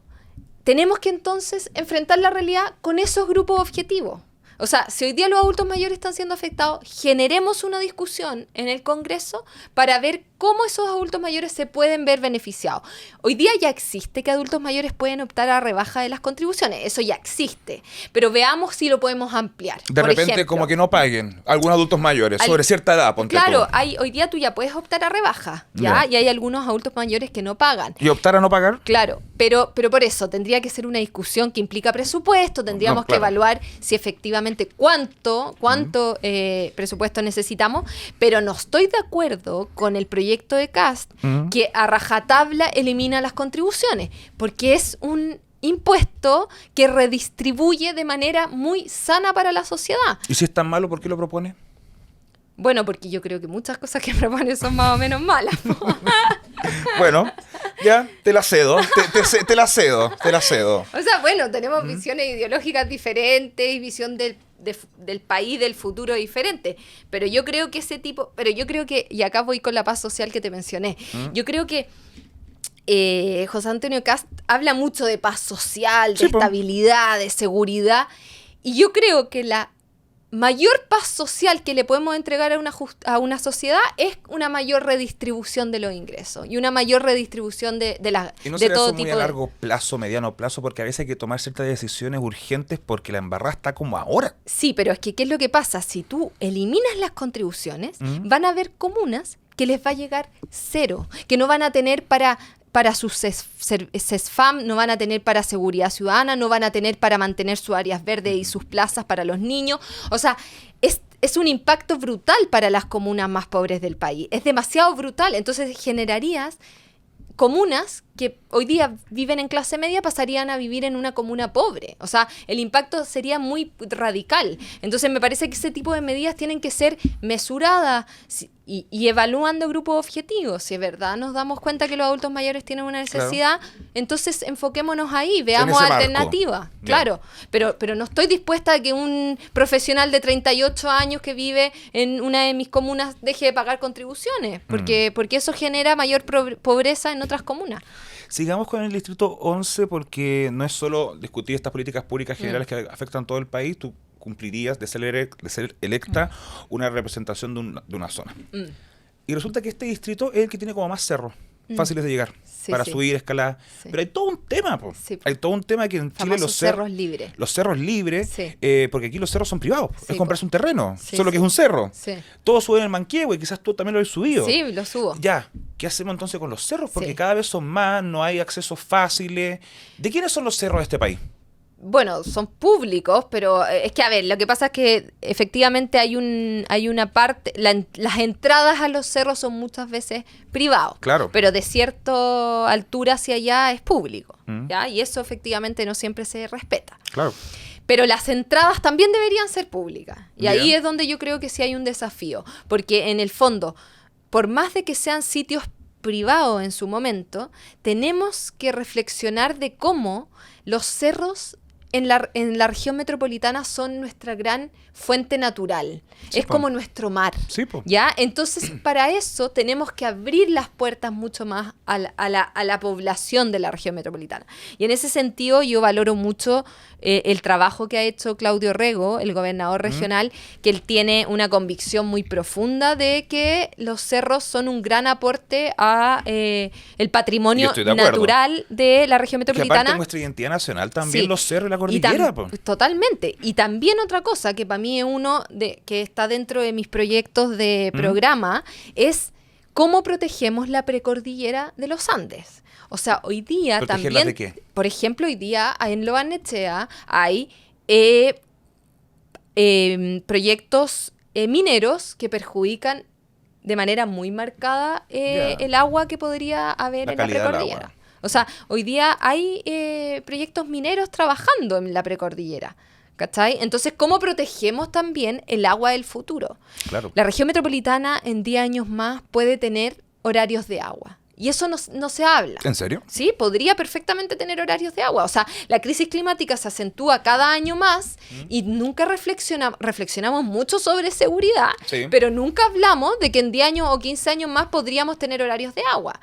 tenemos que entonces enfrentar la realidad con esos grupos objetivos. O sea, si hoy día los adultos mayores están siendo afectados, generemos una discusión en el Congreso para ver cómo esos adultos mayores se pueden ver beneficiados. Hoy día ya existe que adultos mayores pueden optar a rebaja de las contribuciones, eso ya existe, pero veamos si lo podemos ampliar. De Por repente, ejemplo, como que no paguen algunos adultos mayores sobre cierta edad, ponte claro, tú. hoy día tú ya puedes optar a rebaja, ¿ya? Y hay algunos adultos mayores que no pagan. ¿Y optar a no pagar? Claro, pero por eso tendría que ser una discusión que implica presupuesto, tendríamos que evaluar si efectivamente cuánto presupuesto necesitamos, pero no estoy de acuerdo con el proyecto de Kast que a rajatabla elimina las contribuciones, porque es un impuesto que redistribuye de manera muy sana para la sociedad. ¿Y si es tan malo, por qué lo propone? Bueno, porque yo creo que muchas cosas que propone son más o menos malas. Bueno, ya, te la cedo, te la cedo. O sea, bueno, tenemos visiones ideológicas diferentes y visión del país, del futuro diferente. Pero yo creo que y acá voy con la paz social que te mencioné, yo creo que José Antonio Kast habla mucho de paz social, de estabilidad, de seguridad, y yo creo que la mayor paz social que le podemos entregar a una sociedad es una mayor redistribución de los ingresos y una mayor redistribución de ¿Y no de será todo eso muy tipo a de... largo plazo, mediano plazo? Porque a veces hay que tomar ciertas decisiones urgentes porque la embarrada está como ahora. Sí, pero es que ¿qué es lo que pasa? Si tú eliminas las contribuciones, van a haber comunas que les va a llegar cero, que no van a tener para sus CESFAM, no van a tener para seguridad ciudadana, no van a tener para mantener sus áreas verdes y sus plazas para los niños. O sea, es un impacto brutal para las comunas más pobres del país. Es demasiado brutal. Entonces generarías comunas que hoy día viven en clase media pasarían a vivir en una comuna pobre. O sea, el impacto sería muy radical. Entonces me parece que ese tipo de medidas tienen que ser mesuradas y evaluando grupos objetivos. Si es verdad nos damos cuenta que los adultos mayores tienen una necesidad, entonces enfoquémonos ahí, veamos alternativas. Claro, pero no estoy dispuesta a que un profesional de 38 años que vive en una de mis comunas deje de pagar contribuciones, porque eso genera mayor pobreza en otras comunas. Sigamos con el Distrito 11 porque no es solo discutir estas políticas públicas generales que afectan todo el país. Tú cumplirías de ser electa una representación de una zona. Y resulta que este distrito es el que tiene como más cerros fáciles de llegar para subir, escalar. Pero hay todo un tema, hay todo un tema que en Chile los cerros libres. Los cerros libres, porque aquí los cerros son privados. Es comprarse un terreno, Sí, solo que es un cerro. Sí. Todos suben el Manquehue, quizás tú también lo has subido. Sí, lo subo. Ya, ¿qué hacemos entonces con los cerros? Porque cada vez son más, no hay accesos fáciles. ¿De quiénes son los cerros de este país? Bueno, son públicos, pero es que, a ver, lo que pasa es que efectivamente hay una parte, las entradas a los cerros son muchas veces privados, claro, pero de cierta altura hacia allá es público, ¿ya? Y eso efectivamente no siempre se respeta. Claro. Pero las entradas también deberían ser públicas. Y ahí es donde yo creo que sí hay un desafío, porque en el fondo, por más de que sean sitios privados en su momento, tenemos que reflexionar de cómo los cerros en la región metropolitana son nuestra gran fuente natural. Es como nuestro mar. ¿Ya? Entonces, para eso tenemos que abrir las puertas mucho más a la población de la región metropolitana. Y en ese sentido, yo valoro mucho el trabajo que ha hecho Claudio Rego, el gobernador regional, que él tiene una convicción muy profunda de que los cerros son un gran aporte a el patrimonio natural de la región metropolitana. Que aparte de nuestra identidad nacional, también los cerros y la cordillera. Totalmente. Y también otra cosa que para mí es uno que está dentro de mis proyectos de programa es cómo protegemos la precordillera de los Andes. O sea, hoy día también, ¿de qué? Por ejemplo, hoy día en Lo Barnechea hay proyectos mineros que perjudican de manera muy marcada el agua que podría haber en la precordillera. O sea, hoy día hay proyectos mineros trabajando en la precordillera, ¿cachai? Entonces, ¿cómo protegemos también el agua del futuro? Claro. La región metropolitana en 10 años más puede tener horarios de agua. Y eso no se habla. ¿En serio? Sí, podría perfectamente tener horarios de agua. O sea, la crisis climática se acentúa cada año más y nunca reflexionamos mucho sobre seguridad, pero nunca hablamos de que en 10 años o 15 años más podríamos tener horarios de agua.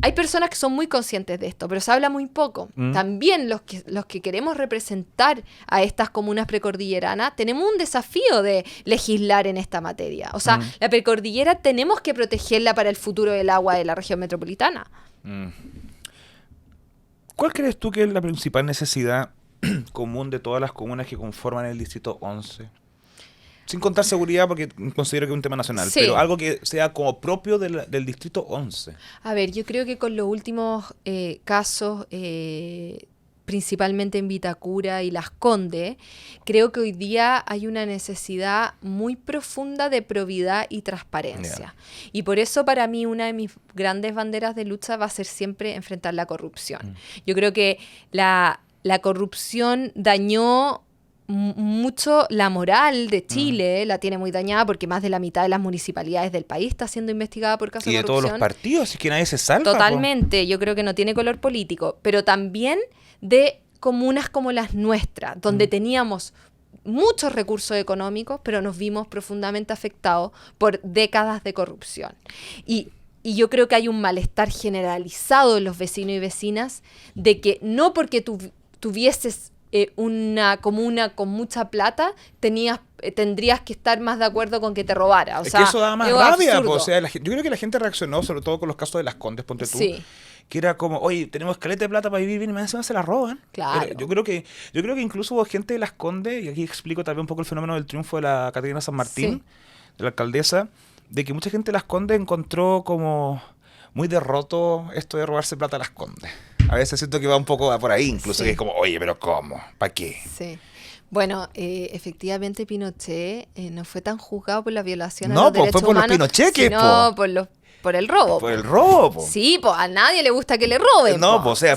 hay personas que son muy conscientes de esto, pero se habla muy poco. También los que queremos representar a estas comunas precordilleranas tenemos un desafío de legislar en esta materia. O sea, la precordillera tenemos que protegerla para el futuro del agua de la región metropolitana. ¿Cuál crees tú que es la principal necesidad común de todas las comunas que conforman el Distrito 11? Sin contar seguridad, porque considero que es un tema nacional, sí, pero algo que sea como propio del Distrito 11. A ver, yo creo que con los últimos casos, principalmente en Vitacura y Las Condes, creo que hoy día hay una necesidad muy profunda de probidad y transparencia. Y por eso para mí una de mis grandes banderas de lucha va a ser siempre enfrentar la corrupción. Yo creo que la corrupción dañó mucho la moral de Chile, la tiene muy dañada porque más de la mitad de las municipalidades del país está siendo investigada por casos de corrupción. Y de todos los partidos, es que nadie se salva. Totalmente, yo creo que no tiene color político, pero también de comunas como las nuestras, donde teníamos muchos recursos económicos, pero nos vimos profundamente afectados por décadas de corrupción. Y yo creo que hay un malestar generalizado en los vecinos y vecinas de que no porque tuvieses una comuna con mucha plata, tendrías que estar más de acuerdo con que te robara. O sea, que eso da más rabia. O sea, yo creo que la gente reaccionó, sobre todo con los casos de Las Condes, ponte tú. Sí. Que era como, oye, tenemos caleta de plata para vivir bien y más encima se la roban. Claro. Pero yo creo que incluso hubo gente de Las Condes, y aquí explico también un poco el fenómeno del triunfo de la Caterina San Martín, de la alcaldesa, de que mucha gente de Las Condes encontró como muy derroto esto de robarse plata a Las Condes. A veces siento que va un poco por ahí, incluso, que es como, oye, pero ¿cómo? ¿Para qué? Sí. Bueno, efectivamente Pinochet no fue tan juzgado por la violación a los derechos humanos. No, fue por los Pinocheques, sino por el robo. Por el robo. Sí, pues a nadie le gusta que le roben. No, pues o sea,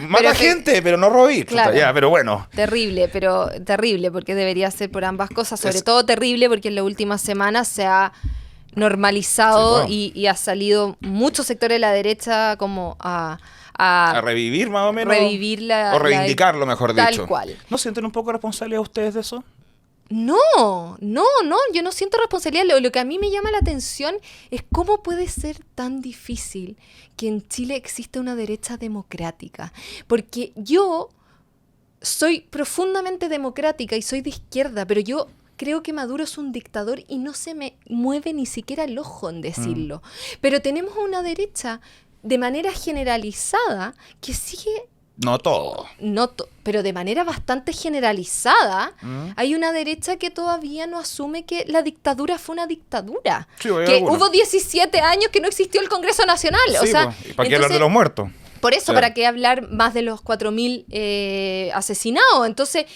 mata gente, pero no robí. Claro, ya, pero bueno. Terrible, porque debería ser por ambas cosas. Sobre todo terrible porque en las últimas semanas se ha normalizado y ha salido muchos sectores de la derecha como a revivir más o menos. Revivirla. O reivindicarlo, mejor dicho. Tal cual. ¿No sienten un poco responsabilidad ustedes de eso? No, yo no siento responsabilidad. Lo que a mí me llama la atención es cómo puede ser tan difícil que en Chile exista una derecha democrática. Porque yo soy profundamente democrática y soy de izquierda, pero yo creo que Maduro es un dictador y no se me mueve ni siquiera el ojo en decirlo. Pero tenemos una derecha de manera generalizada que sigue... No todo. Pero de manera bastante generalizada, hay una derecha que todavía no asume que la dictadura fue una dictadura. Sí, que hubo 17 años que no existió el Congreso Nacional. Sí, o sea, ¿y para qué hablar de los muertos? Por eso, ¿para qué hablar más de los 4.000 asesinados? Entonces,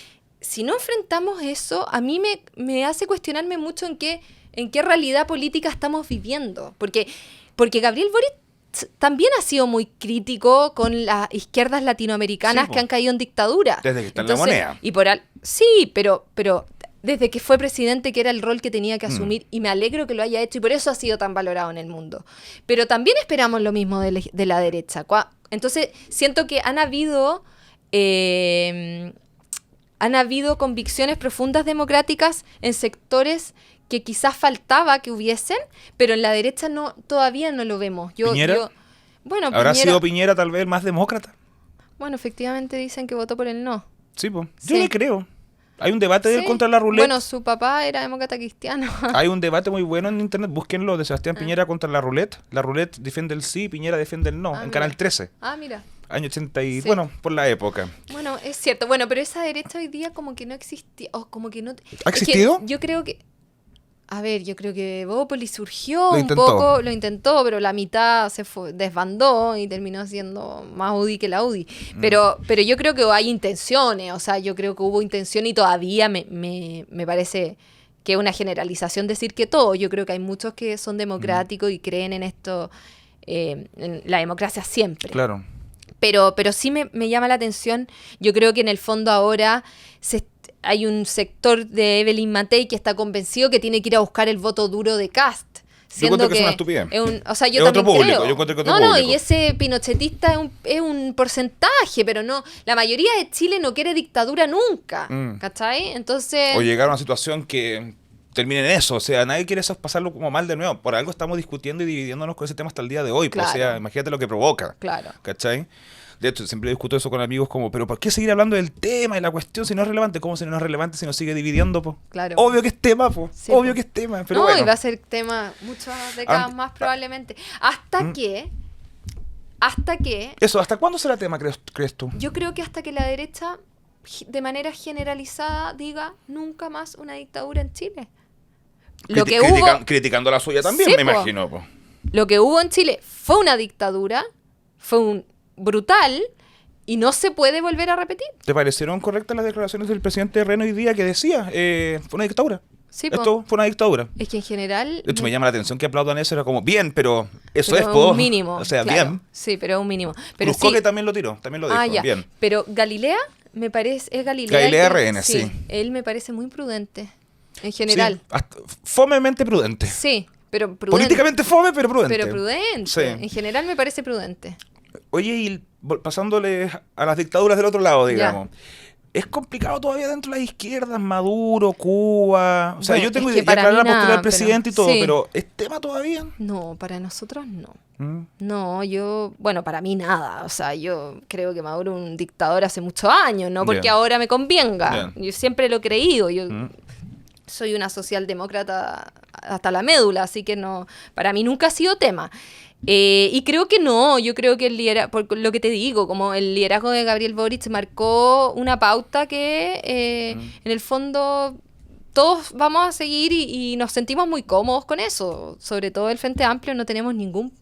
si no enfrentamos eso, a mí me hace cuestionarme mucho en qué realidad política estamos viviendo. Porque Gabriel Boric también ha sido muy crítico con las izquierdas latinoamericanas que han caído en dictadura. Desde que está en la moneda. Sí, pero desde que fue presidente, que era el rol que tenía que asumir, y me alegro que lo haya hecho, y por eso ha sido tan valorado en el mundo. Pero también esperamos lo mismo de la derecha. Entonces, siento que han habido convicciones profundas democráticas en sectores que quizás faltaba que hubiesen, pero en la derecha todavía no lo vemos. ¿Piñera? ¿Habrá sido Piñera tal vez el más demócrata? Bueno, efectivamente dicen que votó por el no. Sí, pues. Yo le creo. Hay un debate de él contra la ruleta. Bueno, su papá era demócrata cristiano. Hay un debate muy bueno en internet, búsquenlo, de Sebastián Piñera contra la ruleta. La ruleta defiende el sí, Piñera defiende el no, en Canal 13. Mira. Año 80 y... Sí. Bueno, por la época. Bueno, es cierto. Bueno, pero esa derecha hoy día como que no existía. Como que no... ¿Ha existido? Yo creo que... A ver, yo creo que Bópoli surgió un poco, lo intentó, pero la mitad se desbandó y terminó siendo más UDI que la UDI. Pero yo creo que hay intenciones, o sea, yo creo que hubo intención y todavía me parece que es una generalización decir que todo. Yo creo que hay muchos que son democráticos y creen en esto, en la democracia siempre. Claro. Pero sí me llama la atención, yo creo que en el fondo ahora hay un sector de Evelyn Matei que está convencido que tiene que ir a buscar el voto duro de Kast. Yo encuentro que es una estupidez. O sea, yo es también otro público. creo. Yo encuentro que otro público. Y ese pinochetista es un porcentaje, pero no. La mayoría de Chile no quiere dictadura nunca. ¿Cachai? Entonces... O llegar a una situación que termine en eso. O sea, nadie quiere eso pasarlo como mal de nuevo. Por algo estamos discutiendo y dividiéndonos con ese tema hasta el día de hoy. Claro. O sea, imagínate lo que provoca. Claro. ¿Cachai? De hecho, siempre discuto eso con amigos como, pero ¿por qué seguir hablando del tema y la cuestión si no es relevante? ¿Cómo si no es relevante si nos sigue dividiendo, po? Claro. Obvio que es tema, po. Sí, Obvio po. que es tema. Pero No, bueno. y va a ser tema muchas décadas más probablemente. Hasta que Eso, ¿hasta cuándo será tema, crees tú? yo creo que hasta que la derecha de manera generalizada diga nunca más una dictadura en Chile. Lo que hubo, Criticando la suya también, Sí, me po. imagino, po. lo que hubo en Chile fue una dictadura, fue un brutal y no se puede volver a repetir. ¿Te parecieron correctas las declaraciones del presidente Reno hoy día que decía, fue una dictadura? Sí, po. Esto fue una dictadura. Es que en general De hecho, me llama la atención que aplaudan eso, era como, bien, pero eso pero es, po. un mínimo. O sea, claro. bien. Sí, pero un mínimo. Pero Cruzco sí, que también lo tiró, también lo dijo, ya. bien. Pero Galilea me parece, es Galilea. Galilea el que- RN, sí. Él me parece muy prudente, en general. Sí, fomemente prudente. Sí, pero prudente. Políticamente fome, pero prudente. Pero prudente. Sí. En general me parece prudente. Oye, y pasándole a las dictaduras del otro lado, Ya. digamos. Es complicado todavía dentro de las izquierdas, Maduro, Cuba. O sea, Bueno, yo tengo es que ya para clara mí la postura nada, del presidente y todo, sí. pero ¿es tema todavía? No, para nosotros no. Mm. No, bueno, para mí nada. O sea, yo creo que Maduro es un dictador hace muchos años, no porque Bien. ahora me convenga. Bien. Yo siempre lo he creído. Yo Mm. soy una socialdemócrata hasta la médula, así que no, para mí nunca ha sido tema. Y creo que no, yo creo que el liderazgo, por lo que te digo, como el liderazgo de Gabriel Boric marcó una pauta que en el fondo todos vamos a seguir y nos sentimos muy cómodos con eso. Sobre todo el Frente Amplio no tenemos ningún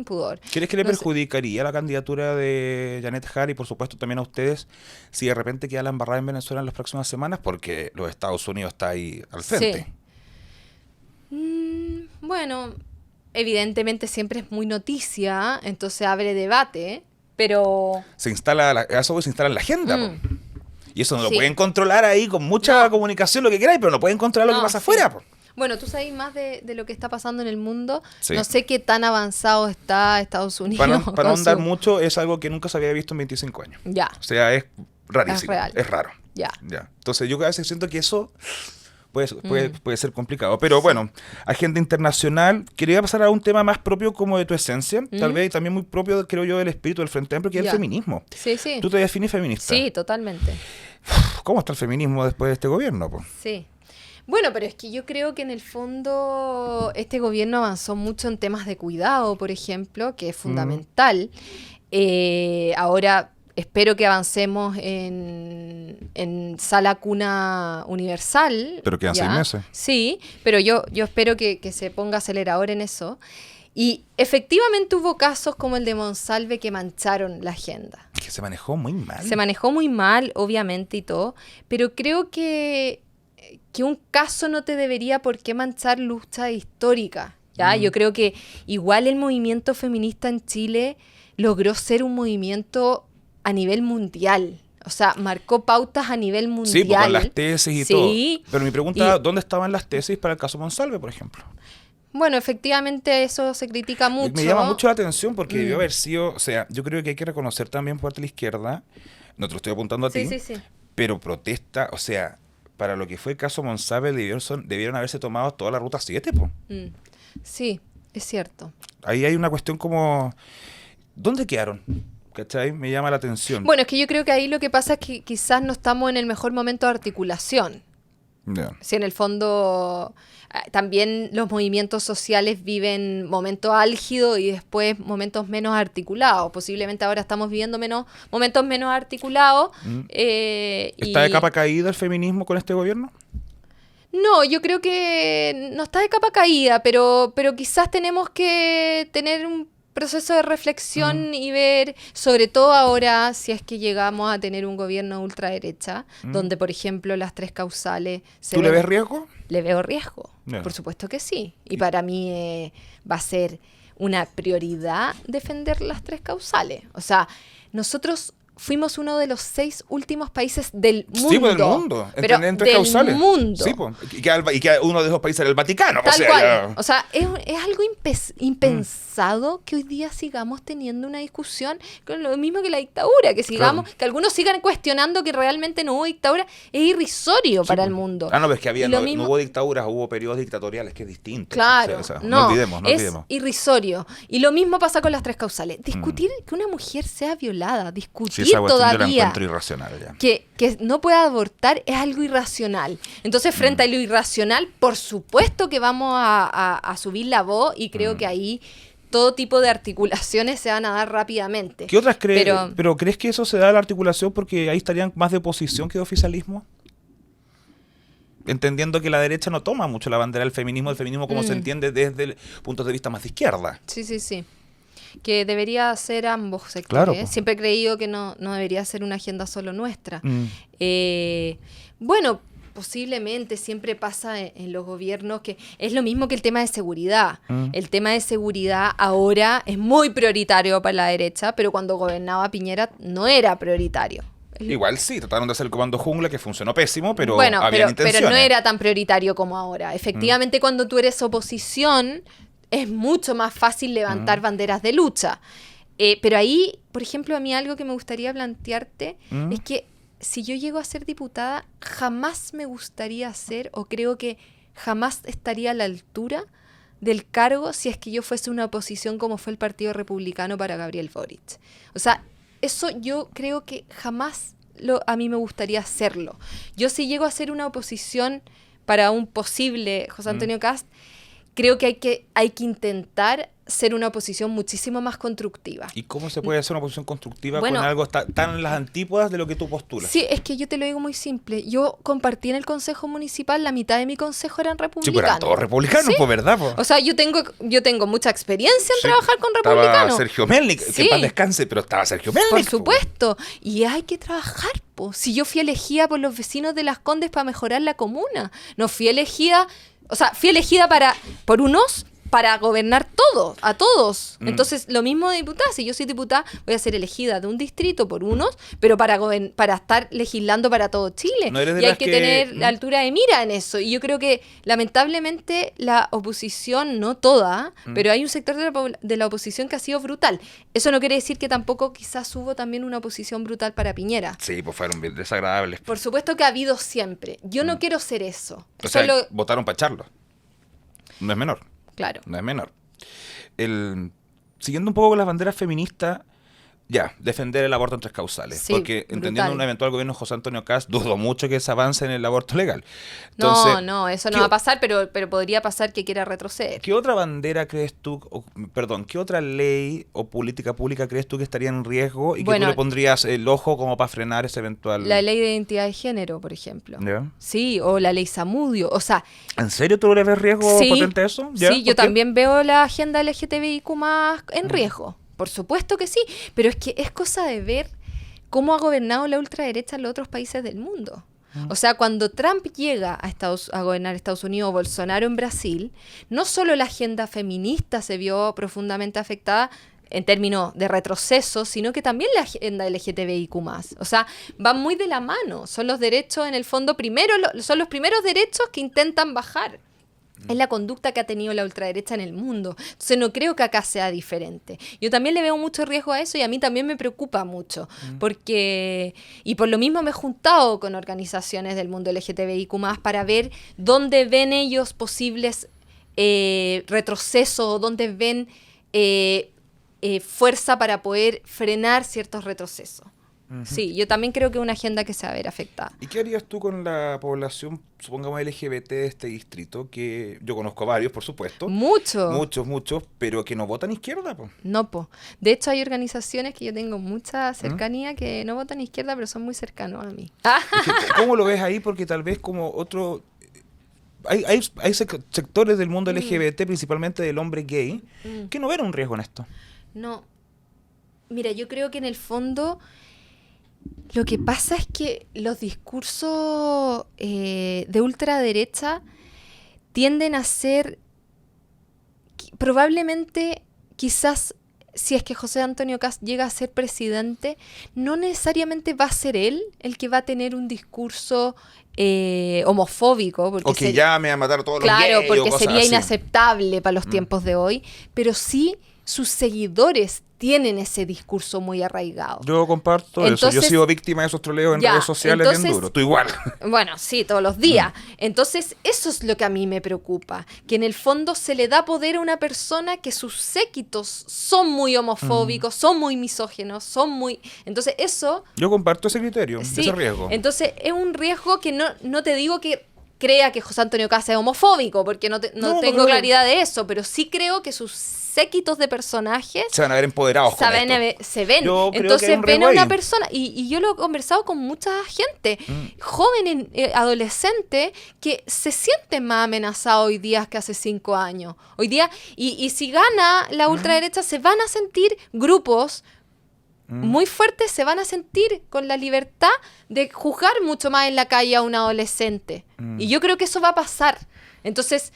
pudor. ¿Crees que le No sé. perjudicaría la candidatura de Janet Jara y por supuesto también a ustedes si de repente queda la embarrada en Venezuela en las próximas semanas? Porque los Estados Unidos está ahí al frente. Bueno, evidentemente siempre es muy noticia, entonces abre debate, pero Se instala, eso se instala en la agenda. Mm. Po. Y eso no lo Sí. pueden controlar ahí con mucha comunicación, lo que queráis, pero no pueden controlar lo No, que pasa sí. afuera. Po. bueno, tú sabes más de lo que está pasando en el mundo. Sí. No sé qué tan avanzado está Estados Unidos. Para no con andar su- mucho, es algo que nunca se había visto en 25 años. Ya, O sea, es rarísimo. Es real. Es raro. ya. Ya. Entonces yo a veces siento que eso puede ser complicado. Pero bueno, agenda internacional. Quería pasar a un tema más propio como de tu esencia, tal vez y también muy propio, creo yo, del espíritu del Frente Amplio, que es Ya. el feminismo. Sí, sí. ¿Tú te defines feminista? Sí, totalmente. ¿Cómo está el feminismo después de este gobierno? Po? Sí. Bueno, pero es que yo creo que en el fondo este gobierno avanzó mucho en temas de cuidado, por ejemplo, que es fundamental. Ahora espero que avancemos en sala cuna universal. Pero quedan ¿ya? 6 meses. Sí, pero yo espero que se ponga acelerador en eso. Y efectivamente hubo casos como el de Monsalve que mancharon la agenda. Que se manejó muy mal. Se manejó muy mal, obviamente, y todo, pero creo que un caso no te debería por qué manchar lucha histórica. ¿Ya? Yo creo que igual el movimiento feminista en Chile logró ser un movimiento a nivel mundial. O sea, marcó pautas a nivel mundial. Sí, pues, con las tesis y Sí. todo. Pero mi pregunta, Y- ¿dónde estaban las tesis para el caso Monsalve, por ejemplo? Bueno, efectivamente eso se critica mucho. Me llama mucho la atención porque debió haber sido, o sea, yo creo que hay que reconocer también por parte de la izquierda, no te lo estoy apuntando a Sí, ti, sí, sí. pero protesta, o sea, para lo que fue el caso Monsalve debieron haberse tomado toda la ruta 7, po. Sí, es cierto. Ahí hay una cuestión como, ¿dónde quedaron? ¿Cachai? Me llama la atención. Bueno, es que yo creo que ahí lo que pasa es que quizás no estamos en el mejor momento de articulación. Ya. Si en el fondo también los movimientos sociales viven momentos álgidos y después momentos menos articulados. Posiblemente ahora estamos viviendo momentos menos articulados. ¿Está de capa caída el feminismo con este gobierno? No, yo creo que no está de capa caída, pero quizás tenemos que tener un proceso de reflexión y ver, sobre todo ahora, si es que llegamos a tener un gobierno de ultraderecha, donde, por ejemplo, las 3 causales... ¿Tú le ves riesgo? Le veo riesgo, Ya. por supuesto que sí. Y para mí va a ser una prioridad defender las 3 causales. O sea, nosotros fuimos uno de los 6 últimos países del mundo. Sí, pues del mundo. Pero En tres del causales. mundo. Sí, pues. Y que uno de esos países era el Vaticano. Tal o sea, cual. ya. O sea, es algo impensado que hoy día sigamos teniendo una discusión con lo mismo que la dictadura, que sigamos, que algunos sigan cuestionando que realmente no hubo dictadura, es irrisorio Sí, para pues. el mundo. Ah, no, pero es que había, Y lo no mismo- hubo dictaduras, hubo periodos dictatoriales, que es distinto. Claro, O sea, no olvidemos, no es olvidemos. irrisorio. Y lo mismo pasa con las 3 causales. Discutir que una mujer sea violada, Sí, discutir esa cuestión yo la todavía encuentro irracional ya. que no pueda abortar es algo irracional. Entonces, frente a lo irracional, por supuesto que vamos a subir la voz y creo que ahí todo tipo de articulaciones se van a dar rápidamente. ¿Qué otras crees? Pero- Pero ¿crees que eso se da a la articulación porque ahí estarían más de oposición que de oficialismo? Entendiendo que la derecha no toma mucho la bandera del feminismo como se entiende desde el punto de vista más de izquierda. Sí. Que debería ser ambos sectores. Claro, po. Siempre he creído que no debería ser una agenda solo nuestra. Mm. Bueno, posiblemente siempre pasa en los gobiernos que es lo mismo que el tema de seguridad. El tema de seguridad ahora es muy prioritario para la derecha, pero cuando gobernaba Piñera no era prioritario. Igual sí, trataron de hacer el comando jungla que funcionó pésimo, pero Bueno, habían pero intenciones. no era tan prioritario como ahora. Efectivamente, cuando tú eres oposición, es mucho más fácil levantar banderas de lucha. Pero ahí, por ejemplo, a mí algo que me gustaría plantearte es que si yo llego a ser diputada, jamás me gustaría ser, o creo que jamás estaría a la altura del cargo si es que yo fuese una oposición como fue el Partido Republicano para Gabriel Boric. O sea, eso yo creo que jamás a mí me gustaría hacerlo. Yo si llego a ser una oposición para un posible José Antonio Kast, creo que hay que intentar ser una oposición muchísimo más constructiva. ¿Y cómo se puede hacer una oposición constructiva Bueno, con algo tan en las antípodas de lo que tú postulas? Sí, es que yo te lo digo muy simple. Yo compartí en el consejo municipal, la mitad de mi consejo eran Sí, republicanos. pero eran todos republicanos, Sí. pues, ¿verdad? Pues? O sea, yo tengo mucha experiencia en Sí, trabajar con estaba republicanos. Sergio Melnik, que Sí. en paz descanse, pero estaba Sergio Melnik. Por pues. supuesto. Y hay que trabajar, po. Si yo fui elegida por los vecinos de Las Condes para mejorar la comuna. No fui elegida, o sea, fui elegida por unos para gobernar a todos. Entonces, lo mismo de diputada. Si yo soy diputada, voy a ser elegida de un distrito por unos, pero para estar legislando para todo Chile. No eres de Y hay las que que- tener la altura de mira en eso. Y yo creo que, lamentablemente, la oposición, no toda, pero hay un sector de la oposición que ha sido brutal. Eso no quiere decir que tampoco quizás hubo también una oposición brutal para Piñera. Sí, pues fueron bien desagradables. Por supuesto que ha habido siempre. Yo no quiero ser eso. O sea, Solo, votaron para echarlo. No es menor. claro. No es menor. Siguiendo un poco con las banderas feministas, defender el aborto en 3 causales. Sí, porque entendiendo brutal. un eventual gobierno de José Antonio Kast, dudo mucho que se avance en el aborto legal. Entonces, No, eso no ¿qué- va a pasar, pero podría pasar que quiera retroceder. ¿Qué otra bandera crees tú, qué otra ley o política pública crees tú que estaría en riesgo y que Bueno, tú le pondrías el ojo como para frenar ese eventual... La ley de identidad de género, por ejemplo. ¿Ya? Sí, o la ley Zamudio. O sea, ¿En serio tú le ves riesgo sí, potente a eso? ¿Ya? sí, yo ¿Por qué? también veo la agenda LGTBIQ más en riesgo. Por supuesto que sí, pero es que es cosa de ver cómo ha gobernado la ultraderecha en los otros países del mundo. O sea, cuando Trump llega a gobernar Estados Unidos o Bolsonaro en Brasil, no solo la agenda feminista se vio profundamente afectada en términos de retroceso, sino que también la agenda LGTBIQ+. O sea, van muy de la mano. Son los derechos, en el fondo, son los primeros derechos que intentan bajar. Es la conducta que ha tenido la ultraderecha en el mundo. Entonces no creo que acá sea diferente. Yo también le veo mucho riesgo a eso y a mí también me preocupa mucho. Y por lo mismo me he juntado con organizaciones del mundo LGTBIQ+, para ver dónde ven ellos posibles retrocesos o dónde ven fuerza para poder frenar ciertos retrocesos. Sí, yo también creo que es una agenda que se va a ver afectada. ¿Y qué harías tú con la población, supongamos LGBT de este distrito, que yo conozco varios, por supuesto? Mucho. Muchos, pero que no votan izquierda, po. No, po. De hecho, hay organizaciones que yo tengo mucha cercanía que no votan izquierda, pero son muy cercanos a mí. Es que, ¿cómo lo ves ahí? Porque tal vez como otro... Hay sectores del mundo LGBT, principalmente del hombre gay, que no ven un riesgo en esto. No. Mira, yo creo que en el fondo lo que pasa es que los discursos de ultraderecha tienden a ser probablemente quizás si es que José Antonio Kast llega a ser presidente, no necesariamente va a ser él el que va a tener un discurso homofóbico. Porque O que llame a matar a todos los claro, gays o porque cosas sería así. inaceptable para los tiempos de hoy, pero sí sus seguidores tienen ese discurso muy arraigado. Yo comparto eso. Yo he Entonces, sido víctima de esos troleos en ya, redes sociales bien entonces, duro. Tú igual. Bueno, sí, todos los días. Entonces, eso es lo que a mí me preocupa, que en el fondo se le da poder a una persona que sus séquitos son muy homofóbicos, son muy misógenos, son muy... Entonces, eso... Yo comparto ese criterio, Sí, ese riesgo. entonces es un riesgo que no te digo que crea que José Antonio Kast es homofóbico, porque no No, tengo creo que- claridad de eso, pero sí creo que sus séquitos de personajes Se van a ver empoderados con esto. se ven. Yo creo que hay Entonces un ven riesgo a una ahí. persona, y yo lo he conversado con mucha gente, jóvenes, adolescentes, que se sienten más amenazados hoy día que hace 5 años. Hoy día, y si gana la ultraderecha, se van a sentir grupos muy fuertes, se van a sentir con la libertad de juzgar mucho más en la calle a un adolescente. Y yo creo que eso va a pasar. Entonces,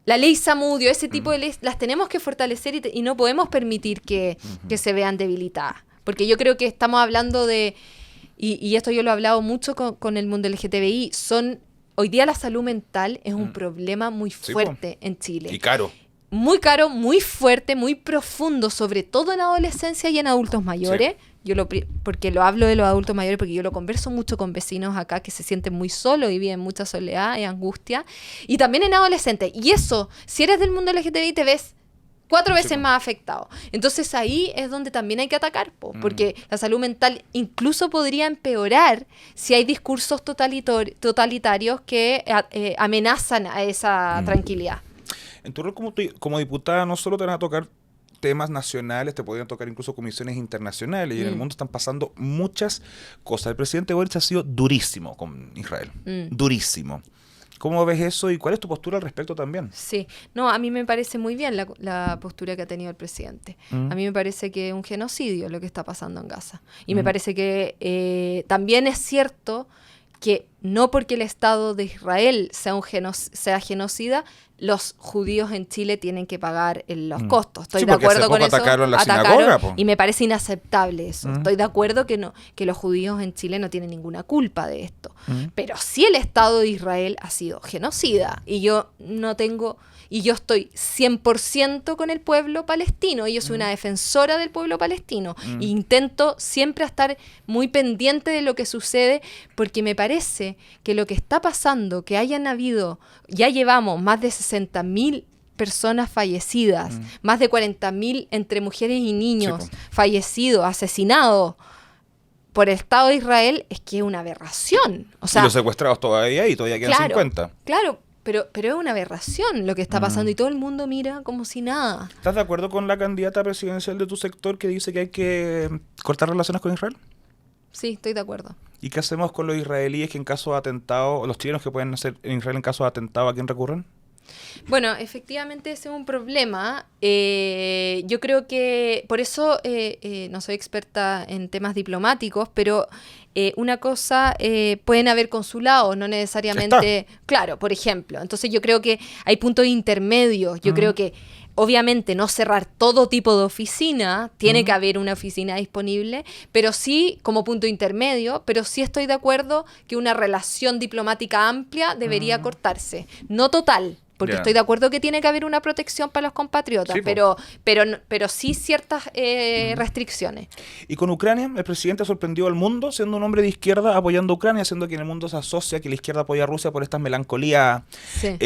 la ley Zamudio, ese tipo de leyes, las tenemos que fortalecer y no podemos permitir que se vean debilitadas. Porque yo creo que estamos hablando de, y esto yo lo he hablado mucho con el mundo LGTBI, hoy día la salud mental es un problema muy Sí, fuerte en Chile. Y caro. Muy caro, muy fuerte, muy profundo, sobre todo en adolescencia y en adultos mayores. Porque lo hablo de los adultos mayores, porque yo lo converso mucho con vecinos acá que se sienten muy solos y viven mucha soledad y angustia. Y también en adolescentes. Y eso, si eres del mundo LGTBI, te ves 4 veces po. más afectado. Entonces ahí es donde también hay que atacar, porque la salud mental incluso podría empeorar si hay discursos totalitarios que amenazan a esa tranquilidad. En tu rol como diputada no solo te van a tocar temas nacionales, te podrían tocar incluso comisiones internacionales y en el mundo están pasando muchas cosas. El presidente Boric ha sido durísimo con Israel, durísimo. ¿Cómo ves eso y cuál es tu postura al respecto también? Sí, no, a mí me parece muy bien la postura que ha tenido el presidente. A mí me parece que es un genocidio lo que está pasando en Gaza. Y me parece que también es cierto que no porque el Estado de Israel sea genocida, los judíos en Chile tienen que pagar los costos. Estoy Sí, de porque acuerdo hace con poco eso. atacaron la sinagoga, po. Y me parece inaceptable eso. Estoy de acuerdo que los judíos en Chile no tienen ninguna culpa de esto. Pero sí el Estado de Israel ha sido genocida. Y yo estoy 100% con el pueblo palestino. Y yo soy una defensora del pueblo palestino. E intento siempre estar muy pendiente de lo que sucede, porque me parece que lo que está pasando, que ya llevamos más de 60.000 personas fallecidas, más de 40.000 entre mujeres y niños Sí, fallecidos, asesinados por el Estado de Israel, es que es una aberración. O sea, y los secuestrados todavía ahí, todavía quedan 50. Claro, pero es una aberración lo que está pasando y todo el mundo mira como si nada. ¿Estás de acuerdo con la candidata presidencial de tu sector que dice que hay que cortar relaciones con Israel? Sí, estoy de acuerdo. ¿Y qué hacemos con los israelíes que en caso de atentado, o los chilenos que pueden hacer en Israel en caso de atentado, a quién recurren? Bueno, efectivamente ese es un problema. Yo creo que, por eso no soy experta en temas diplomáticos, pero una cosa, pueden haber consulados, no necesariamente... Claro, por ejemplo. Entonces yo creo que hay puntos intermedios. Yo creo que obviamente no cerrar todo tipo de oficina, tiene que haber una oficina disponible, pero sí como punto intermedio, pero sí estoy de acuerdo que una relación diplomática amplia debería cortarse. No total, porque Ya. estoy de acuerdo que tiene que haber una protección para los compatriotas, Sí, po. pero sí ciertas restricciones. Y con Ucrania, el presidente sorprendió al mundo siendo un hombre de izquierda apoyando a Ucrania, haciendo que en el mundo se asocia que la izquierda apoya a Rusia por estas melancolías Sí.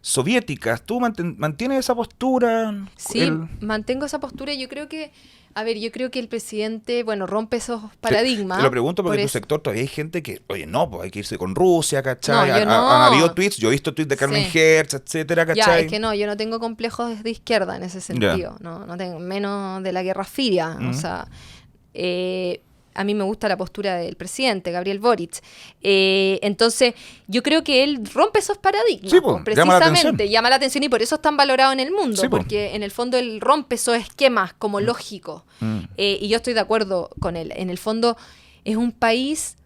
soviéticas. ¿Tú mantienes esa postura? Sí, mantengo esa postura y yo creo que el presidente, rompe esos paradigmas. Te lo pregunto porque por en tu eso- sector todavía hay gente que, oye, no, pues hay que irse con Rusia, ¿cachai? No, yo no. Han habido tweets, yo he visto tweets de Carmen Sí. Hertz, etcétera, Ya, ¿cachai? es que no, yo no tengo complejos de izquierda en ese sentido, no tengo, menos de la Guerra Fría, o sea, a mí me gusta la postura del presidente, Gabriel Boric. Entonces, yo creo que él rompe esos paradigmas, Sí, po, llama la atención. llama la atención y por eso es tan valorado en el mundo, Sí, po. porque en el fondo él rompe esos esquemas como lógicos. Y yo estoy de acuerdo con él. En el fondo es un país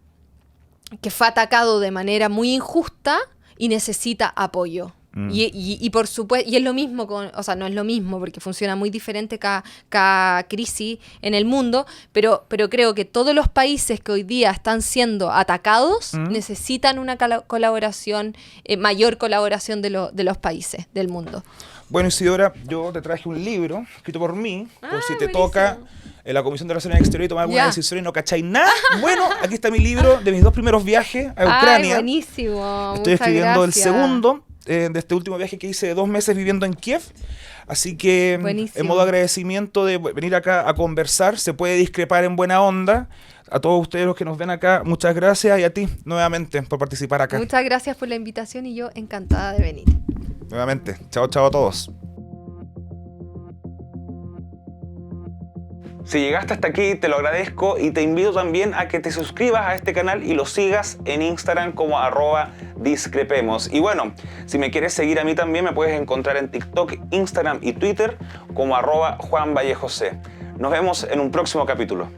que fue atacado de manera muy injusta y necesita apoyo. Y por supuesto, y es lo mismo o sea, no es lo mismo porque funciona muy diferente cada crisis en el mundo, pero creo que todos los países que hoy día están siendo atacados necesitan una colaboración, mayor colaboración de los países del mundo. Bueno, Isidora, yo te traje un libro escrito por mí, por si te buenísimo. toca en la Comisión de Relaciones Exteriores y tomar alguna decisión y no cacháis nada. Bueno, aquí está mi libro de mis 2 primeros viajes a Ucrania. Buenísimo. Estoy Muchas escribiendo gracias. el segundo de este último viaje que hice de 2 meses viviendo en Kiev. Así que, Buenísimo. en modo de agradecimiento de venir acá a conversar, se puede discrepar en buena onda. A todos ustedes los que nos ven acá, muchas gracias, y a ti nuevamente por participar acá. Muchas gracias por la invitación y yo encantada de venir. Nuevamente, chao, chao a todos. Si llegaste hasta aquí, te lo agradezco y te invito también a que te suscribas a este canal y lo sigas en Instagram como @discrepemos. Y bueno, si me quieres seguir a mí también, me puedes encontrar en TikTok, Instagram y Twitter como @JuanValleJosé. Nos vemos en un próximo capítulo.